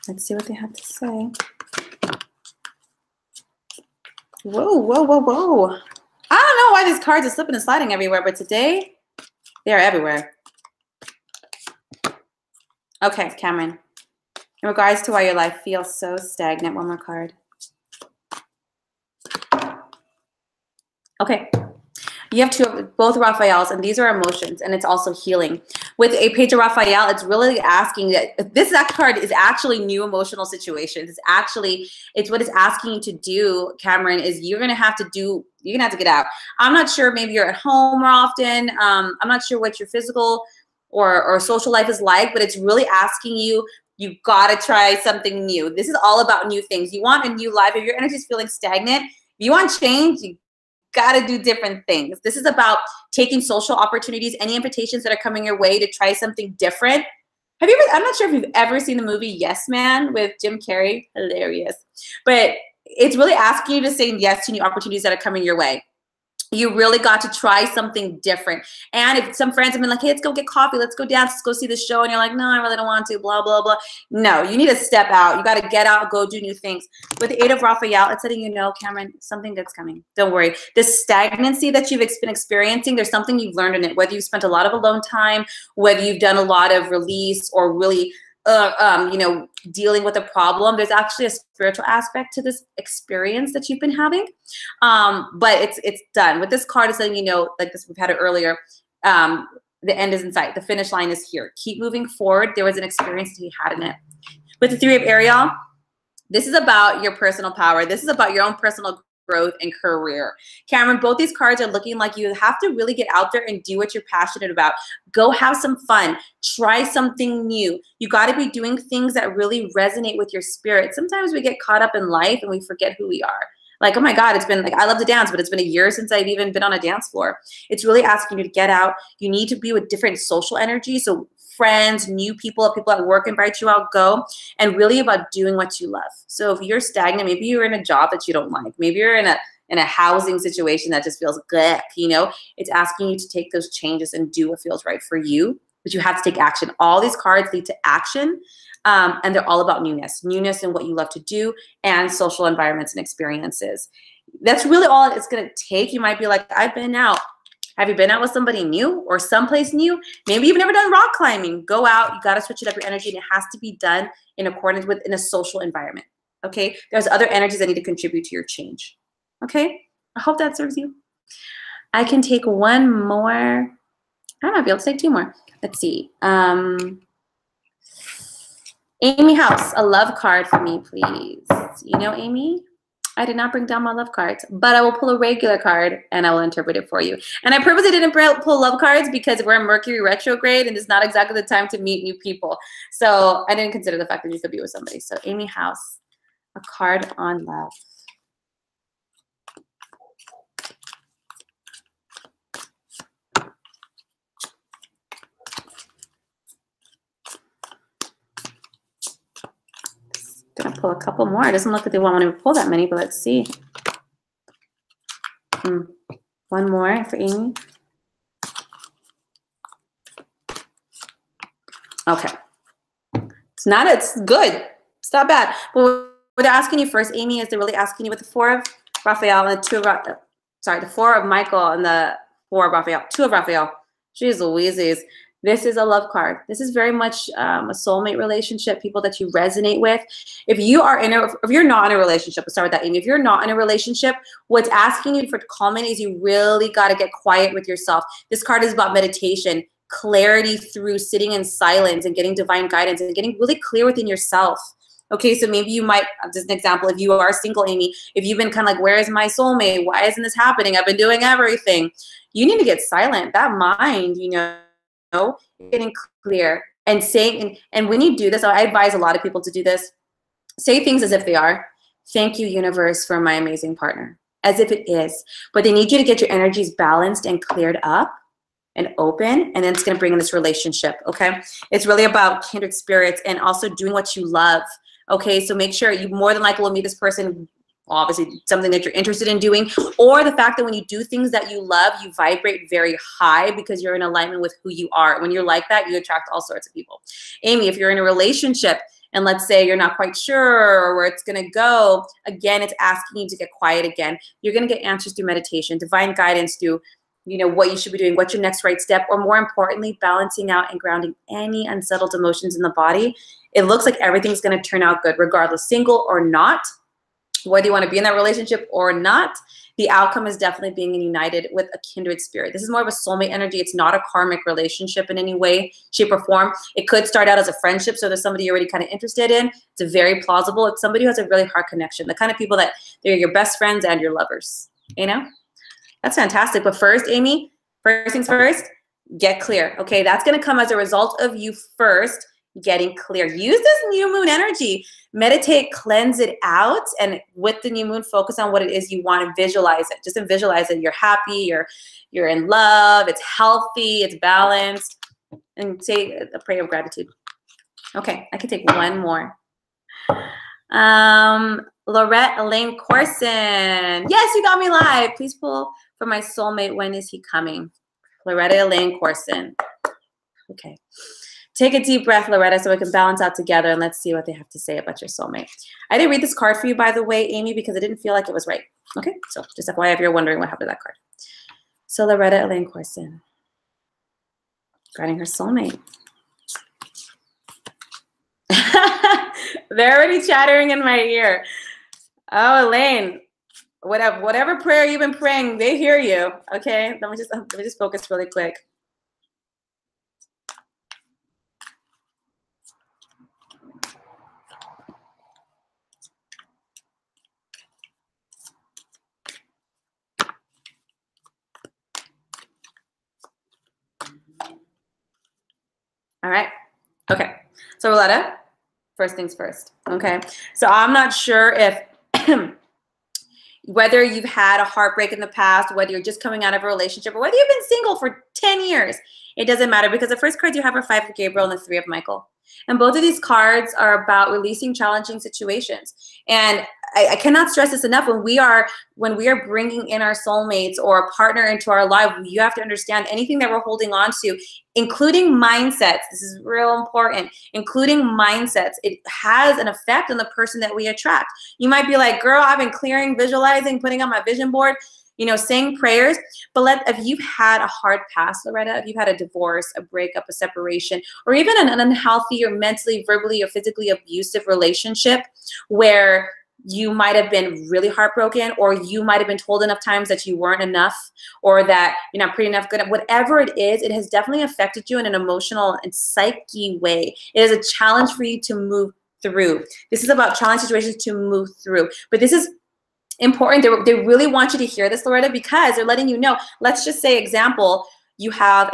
Let's see what they have to say. Whoa, whoa, whoa, whoa. I don't know why these cards are slipping and sliding everywhere, but today they are everywhere. Okay, Cameron. In regards to why your life feels so stagnant, one more card. Okay. You have both Raphaels, and these are emotions, and it's also healing. With a page of Raphael, it's really asking that this card is actually new emotional situations. It's what it's asking you to do, Cameron, is you're going to have to get out. I'm not sure, maybe you're at home more often. I'm not sure what your physical or social life is like, but it's really asking you, you got to try something new. This is all about new things. You want a new life. If your energy is feeling stagnant, if you want change, you got to do different things. This is about taking social opportunities, any invitations that are coming your way to try something different. I'm not sure if you've ever seen the movie Yes Man with Jim Carrey. Hilarious. But it's really asking you to say yes to new opportunities that are coming your way. You really got to try something different. And if some friends have been like, hey, let's go get coffee, let's go dance, let's go see the show, and you're like, no, I really don't want to, blah, blah, blah. No, you need to step out. You got to get out, go do new things. With the 8 of Raphael, it's letting you know, Cameron, something good's coming. Don't worry. This stagnancy that you've been experiencing, there's something you've learned in it, whether you've spent a lot of alone time, whether you've done a lot of release or really dealing with a problem. There's actually a spiritual aspect to this experience that you've been having. But it's done. With this card, it's letting you know, like this, we've had it earlier, the end is in sight. The finish line is here. Keep moving forward. There was an experience that you had in it. With the 3 of Ariel, this is about your personal power. This is about your own personal growth and career. Cameron, both these cards are looking like you have to really get out there and do what you're passionate about. Go have some fun. Try something new. You got to be doing things that really resonate with your spirit. Sometimes we get caught up in life and we forget who we are. Like, oh my God, it's been like, I love to dance, but it's been a year since I've even been on a dance floor. It's really asking you to get out. You need to be with different social energy. So friends, new people at work invite you out, go, and really about doing what you love. So if you're stagnant, maybe you're in a job that you don't like. Maybe you're in a housing situation that just feels good, it's asking you to take those changes and do what feels right for you, but you have to take action. All these cards lead to action, and they're all about newness in what you love to do and social environments and experiences. That's really all it's going to take. You might be like, I've been out. Have you been out with somebody new or someplace new? Maybe you've never done rock climbing. Go out. You got to switch it up your energy, and it has to be done in accordance with in a social environment. Okay. There's other energies that need to contribute to your change. Okay. I hope that serves you. I can take one more. I might be able to take 2 more. Let's see. Amy House, a love card for me, please. You know, Amy? I did not bring down my love cards, but I will pull a regular card and I will interpret it for you. And I purposely didn't pull love cards because we're in Mercury retrograde and it's not exactly the time to meet new people. So I didn't consider the fact that you could be with somebody. So Amy House, a card on love. Gonna pull a couple more. It doesn't look like they want to pull that many, but let's see. One more for Amy. Okay. It's good. It's not bad. But what they're asking you first, Amy, is they're really asking you with the 4 of Raphael and the 4 of Michael and the 4 of Raphael, 2 of Raphael. Jeez Louises. This is a love card. This is very much a soulmate relationship, people that you resonate with. If you're not in a relationship, let's start with that, Amy. If you're not in a relationship, what's asking you for comment is you really got to get quiet with yourself. This card is about meditation, clarity through sitting in silence and getting divine guidance and getting really clear within yourself. Okay, so maybe you might, just an example, if you are single, Amy, if you've been kind of like, where is my soulmate? Why isn't this happening? I've been doing everything. You need to get silent. That mind, getting clear and saying, and when you do this, I advise a lot of people to do this. Say things as if they are. Thank you, universe, for my amazing partner. As if it is. But they need you to get your energies balanced and cleared up and open, and then it's going to bring in this relationship, okay? It's really about kindred spirits and also doing what you love, okay? So make sure you more than likely will meet this person, obviously something that you're interested in doing, or the fact that when you do things that you love, you vibrate very high because you're in alignment with who you are. When you're like that, you attract all sorts of people. Amy, if you're in a relationship and let's say you're not quite sure where it's going to go, again, it's asking you to get quiet again. You're going to get answers through meditation, divine guidance through what you should be doing, what's your next right step, or more importantly, balancing out and grounding any unsettled emotions in the body. It looks like everything's going to turn out good, regardless, single or not, whether you want to be in that relationship or not. The outcome is definitely being united with a kindred spirit. This is more of a soulmate energy. It's not a karmic relationship in any way, shape, or form. It could start out as a friendship, so there's somebody you're already kind of interested in. It's very plausible. It's somebody who has a really hard connection, the kind of people that they're your best friends and your lovers, That's fantastic. But first, Amy, first things first, get clear. Okay, that's going to come as a result of you first getting clear. Use this new moon energy. Meditate, cleanse it out, and with the new moon, focus on what it is you want to visualize it. Just visualize it. You're happy, you're in love, it's healthy, it's balanced, and say a prayer of gratitude. Okay, I can take one more. Lorette Elaine Corson. Yes, you got me live. Please pull for my soulmate. When is he coming? Loretta Elaine Corson. Okay. Take a deep breath, Loretta, so we can balance out together, and let's see what they have to say about your soulmate. I didn't read this card for you, by the way, Amy, because I didn't feel like it was right. Okay? So just FYI if you're wondering what happened to that card. So Loretta Elaine Corson. Regarding her soulmate. They're already chattering in my ear. Oh, Elaine, whatever prayer you've been praying, they hear you. Okay, let me just focus really quick. All right. Okay. So Roletta, first things first. Okay. So I'm not sure if whether you've had a heartbreak in the past, whether you're just coming out of a relationship, or whether you've been single for 10 years, it doesn't matter, because the first cards you have are 5 of Gabriel and the 3 of Michael. And both of these cards are about releasing challenging situations. And I cannot stress this enough. When we are bringing in our soulmates or a partner into our life, you have to understand anything that we're holding on to, including mindsets. This is real important. Including mindsets. It has an effect on the person that we attract. You might be like, girl, I've been clearing, visualizing, putting on my vision board, saying prayers. But if you've had a hard past, Loretta, if you've had a divorce, a breakup, a separation, or even an unhealthy or mentally, verbally, or physically abusive relationship where you might have been really heartbroken, or you might have been told enough times that you weren't enough, or that you're not pretty enough, good, whatever it is, it has definitely affected you in an emotional and psyche way. It is a challenge for you to move through. This is about challenge situations to move through. But this is important. They really want you to hear this, Loretta, because they're letting you know. Let's just say, example, you have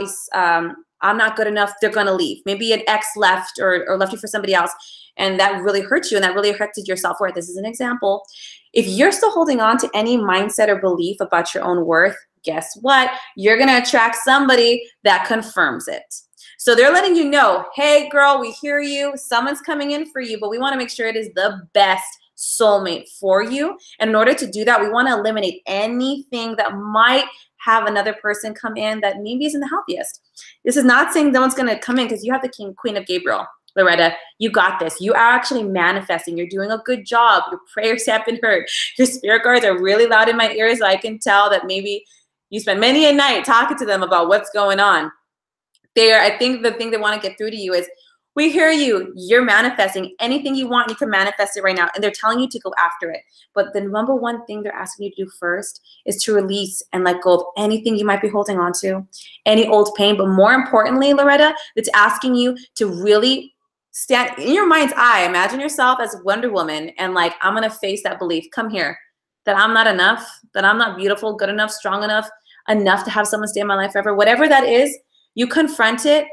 I'm not good enough, they're going to leave. Maybe an ex left or left you for somebody else, and that really hurt you, and that really affected your self-worth. This is an example. If you're still holding on to any mindset or belief about your own worth, guess what? You're going to attract somebody that confirms it. So they're letting you know, hey, girl, we hear you. Someone's coming in for you, but we want to make sure it is the best soulmate for you. And in order to do that, we want to eliminate anything that might have another person come in that maybe isn't the healthiest. This is not saying no one's going to come in because you have the King, Queen of Gabriel. Loretta, you got this. You are actually manifesting. You're doing a good job. Your prayers have been heard. Your spirit guides are really loud in my ears. So I can tell that maybe you spend many a night talking to them about what's going on. I think the thing they want to get through to you is, we hear you. You're manifesting. Anything you want, you can manifest it right now. And they're telling you to go after it. But the number one thing they're asking you to do first is to release and let go of anything you might be holding on to, any old pain. But more importantly, Loretta, it's asking you to really stand in your mind's eye. Imagine yourself as Wonder Woman and like, I'm going to face that belief. Come here. That I'm not enough. That I'm not beautiful, good enough, strong enough to have someone stay in my life forever. Whatever that is, you confront it.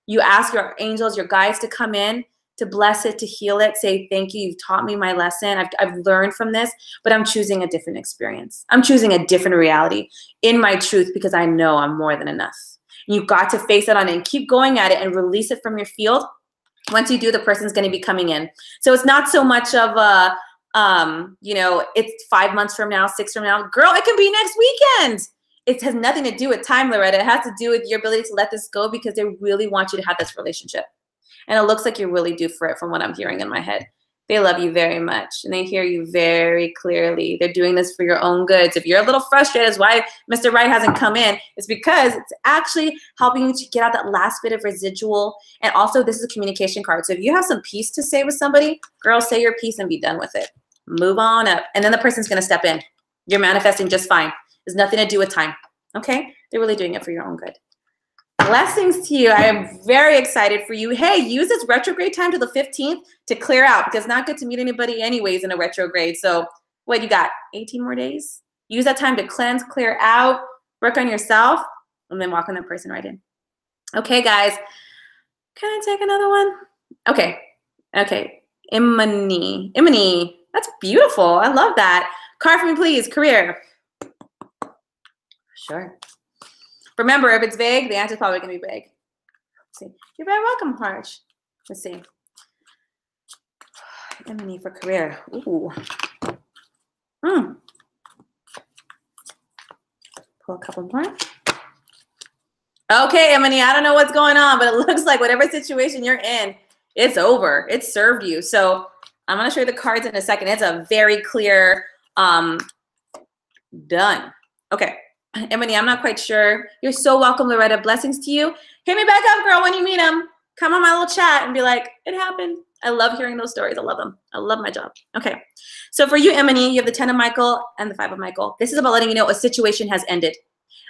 You ask your angels, your guides to come in, to bless it, to heal it. Say, thank you. You've taught me my lesson. I've learned from this, but I'm choosing a different experience. I'm choosing a different reality in my truth because I know I'm more than enough. You've got to face it on it and keep going at it and release it from your field. Once you do, the person's going to be coming in. So it's not so much of a, it's 5 months from now, 6 from now. Girl, it can be next weekend. It has nothing to do with time, Loretta. It has to do with your ability to let this go because they really want you to have this relationship. And it looks like you're really due for it from what I'm hearing in my head. They love you very much and they hear you very clearly. They're doing this for your own goods. If you're a little frustrated as why Mr. Right hasn't come in, it's because it's actually helping you to get out that last bit of residual. And also this is a communication card. So if you have some peace to say with somebody, girl, say your piece and be done with it. Move on up. And then the person's going to step in. You're manifesting just fine. There's nothing to do with time. Okay? They're really doing it for your own good. Blessings to you. I am very excited for you. Hey, use this retrograde time to the 15th to clear out because it's not good to meet anybody anyways in a retrograde. So what you got? 18 more days? Use that time to cleanse, clear out, work on yourself, and then walk on that person right in. Okay, guys. Can I take another one? Okay. Okay. Imani. That's beautiful. I love that. Card for me, please. Career. Sure. Remember, if it's vague, the answer is probably going to be vague. Let's see. You're very welcome, Harsh. Let's see. Emily for career. Ooh. Pull a couple more. Okay, Emily, I don't know what's going on, but it looks like whatever situation you're in, it's over. It's served you. So I'm going to show you the cards in a second. It's a very clear done. Okay. Emily, I'm not quite sure. You're so welcome, Loretta. Blessings to you. Hit me back up, girl, when you meet him. Come on my little chat and be like, it happened. I love hearing those stories. I love them. I love my job. Okay. So for you, Emily, you have the 10 of Michael and the 5 of Michael. This is about letting you know a situation has ended.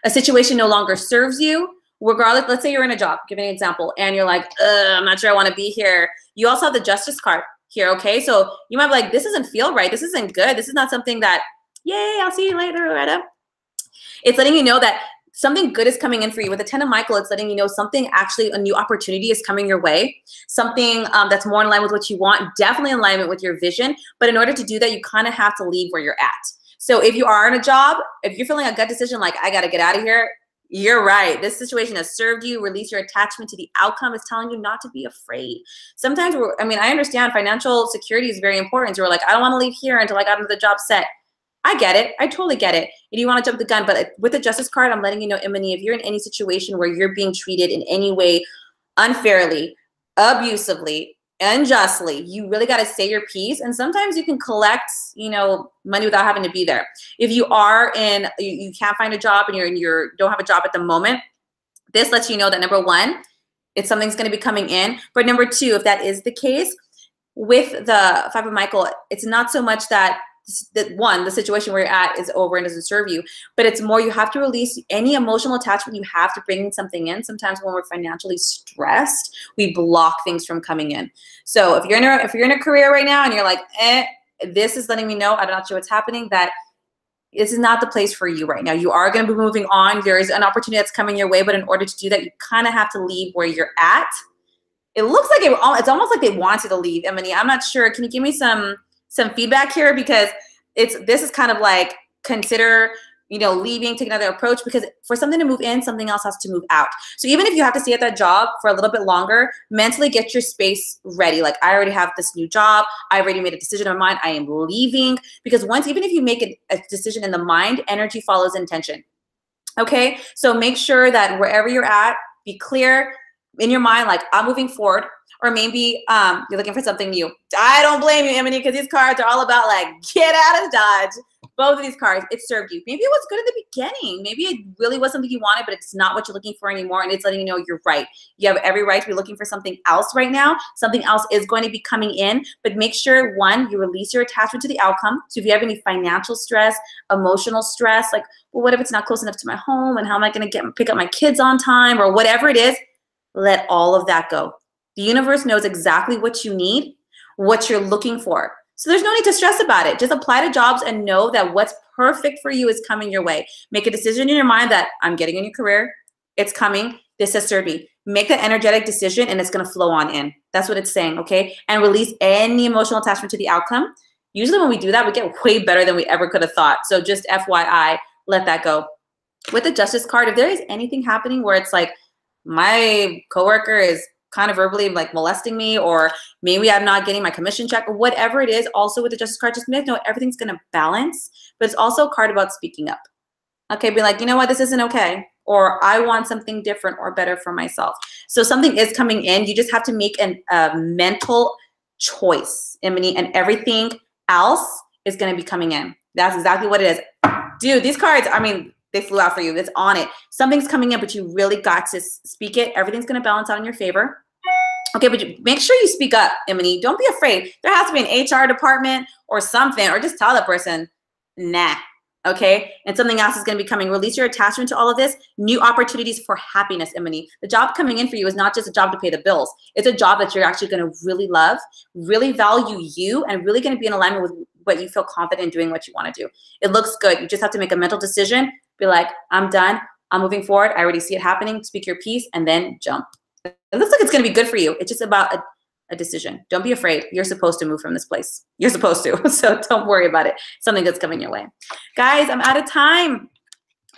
A situation no longer serves you. Regardless, let's say you're in a job, give an example, and you're like, I'm not sure I want to be here. You also have the Justice card here, okay? So you might be like, this doesn't feel right. This isn't good. This is not something that, yay, I'll see you later, Loretta. It's letting you know that something good is coming in for you. With the 10 of Michael, it's letting you know something, actually a new opportunity is coming your way. Something that's more in line with what you want, definitely in alignment with your vision. But in order to do that, you kind of have to leave where you're at. So if you are in a job, if you're feeling a gut decision like, I got to get out of here, you're right. This situation has served you. Release your attachment to the outcome. It's telling you not to be afraid. Sometimes, I understand financial security is very important. So we're like, I don't want to leave here until I got into the job set. I get it. I totally get it. And you want to jump the gun. But with the Justice card, I'm letting you know, Emily, if you're in any situation where you're being treated in any way unfairly, abusively, unjustly, you really got to say your piece. And sometimes you can collect, money without having to be there. If you are you can't find a job and you don't have a job at the moment, this lets you know that number one, something's going to be coming in. But number two, if that is the case, with the 5 of Michael, it's not so much that the situation where you're at is over and doesn't serve you, but it's more you have to release any emotional attachment you have to bringing something in. Sometimes when we're financially stressed, we block things from coming in. So if you're in a career right now and you're like, this is letting me know, I'm not sure what's happening, that this is not the place for you right now. You are going to be moving on. There is an opportunity that's coming your way, but in order to do that, you kind of have to leave where you're at. It looks like it's almost like they want you to leave, Emily. I'm not sure. Can you give me some feedback here? Because this is kind of like, consider leaving, taking another approach, because for something to move in, something else has to move out. So even if you have to stay at that job for a little bit longer, mentally get your space ready. Like, I already have this new job. I already made a decision in my mind. I am leaving. Because even if you make a decision in the mind, energy follows intention. Okay? So make sure that wherever you're at, be clear in your mind, like, I'm moving forward. Or maybe you're looking for something new. I don't blame you, Emily, because these cards are all about, like, get out of Dodge. Both of these cards, it served you. Maybe it was good in the beginning. Maybe it really was something you wanted, but it's not what you're looking for anymore, and it's letting you know you're right. You have every right to be looking for something else right now. Something else is going to be coming in, but make sure, one, you release your attachment to the outcome. So if you have any financial stress, emotional stress, like, well, what if it's not close enough to my home, and how am I going to pick up my kids on time, or whatever it is, let all of that go. The universe knows exactly what you need, what you're looking for. So there's no need to stress about it. Just apply to jobs and know that what's perfect for you is coming your way. Make a decision in your mind that I'm getting a new career. It's coming. This has served me. Make that energetic decision and it's going to flow on in. That's what it's saying, okay? And release any emotional attachment to the outcome. Usually when we do that, we get way better than we ever could have thought. So just FYI, let that go. With the Justice card, if there is anything happening where it's like, my coworker is kind of verbally like molesting me, or maybe I'm not getting my commission check, or whatever it is, also with the Justice card, just know everything's going to balance, but it's also a card about speaking up. Okay, be like, you know what, this isn't okay, or I want something different or better for myself. So something is coming in. You just have to make a mental choice, Emily, and everything else is going to be coming in. That's exactly what it is. Dude, these cards, I mean, they flew out for you. It's on it. Something's coming in, but you really got to speak it. Everything's going to balance out in your favor. Okay, but make sure you speak up, Emily. Don't be afraid. There has to be an HR department or something, or just tell the person, nah, okay? And something else is going to be coming. Release your attachment to all of this. New opportunities for happiness, Emily. The job coming in for you is not just a job to pay the bills. It's a job that you're actually going to really love, really value you, and really going to be in alignment with what you feel confident in doing what you want to do. It looks good. You just have to make a mental decision. Be like, I'm done. I'm moving forward. I already see it happening. Speak your piece and then jump. It looks like it's going to be good for you. It's just about a decision. Don't be afraid. You're supposed to move from this place. You're supposed to. So don't worry about it. Something that's coming your way. Guys, I'm out of time.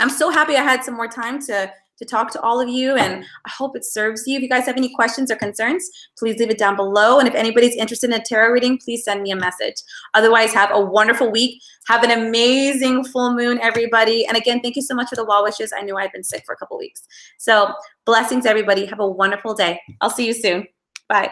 I'm so happy I had some more time to talk to all of you, and I hope it serves you. If you guys have any questions or concerns, please leave it down below. And if anybody's interested in a tarot reading, please send me a message. Otherwise, have a wonderful week. Have an amazing full moon, everybody. And again, thank you so much for the well wishes. I knew I'd been sick for a couple weeks. So blessings, everybody. Have a wonderful day. I'll see you soon. Bye.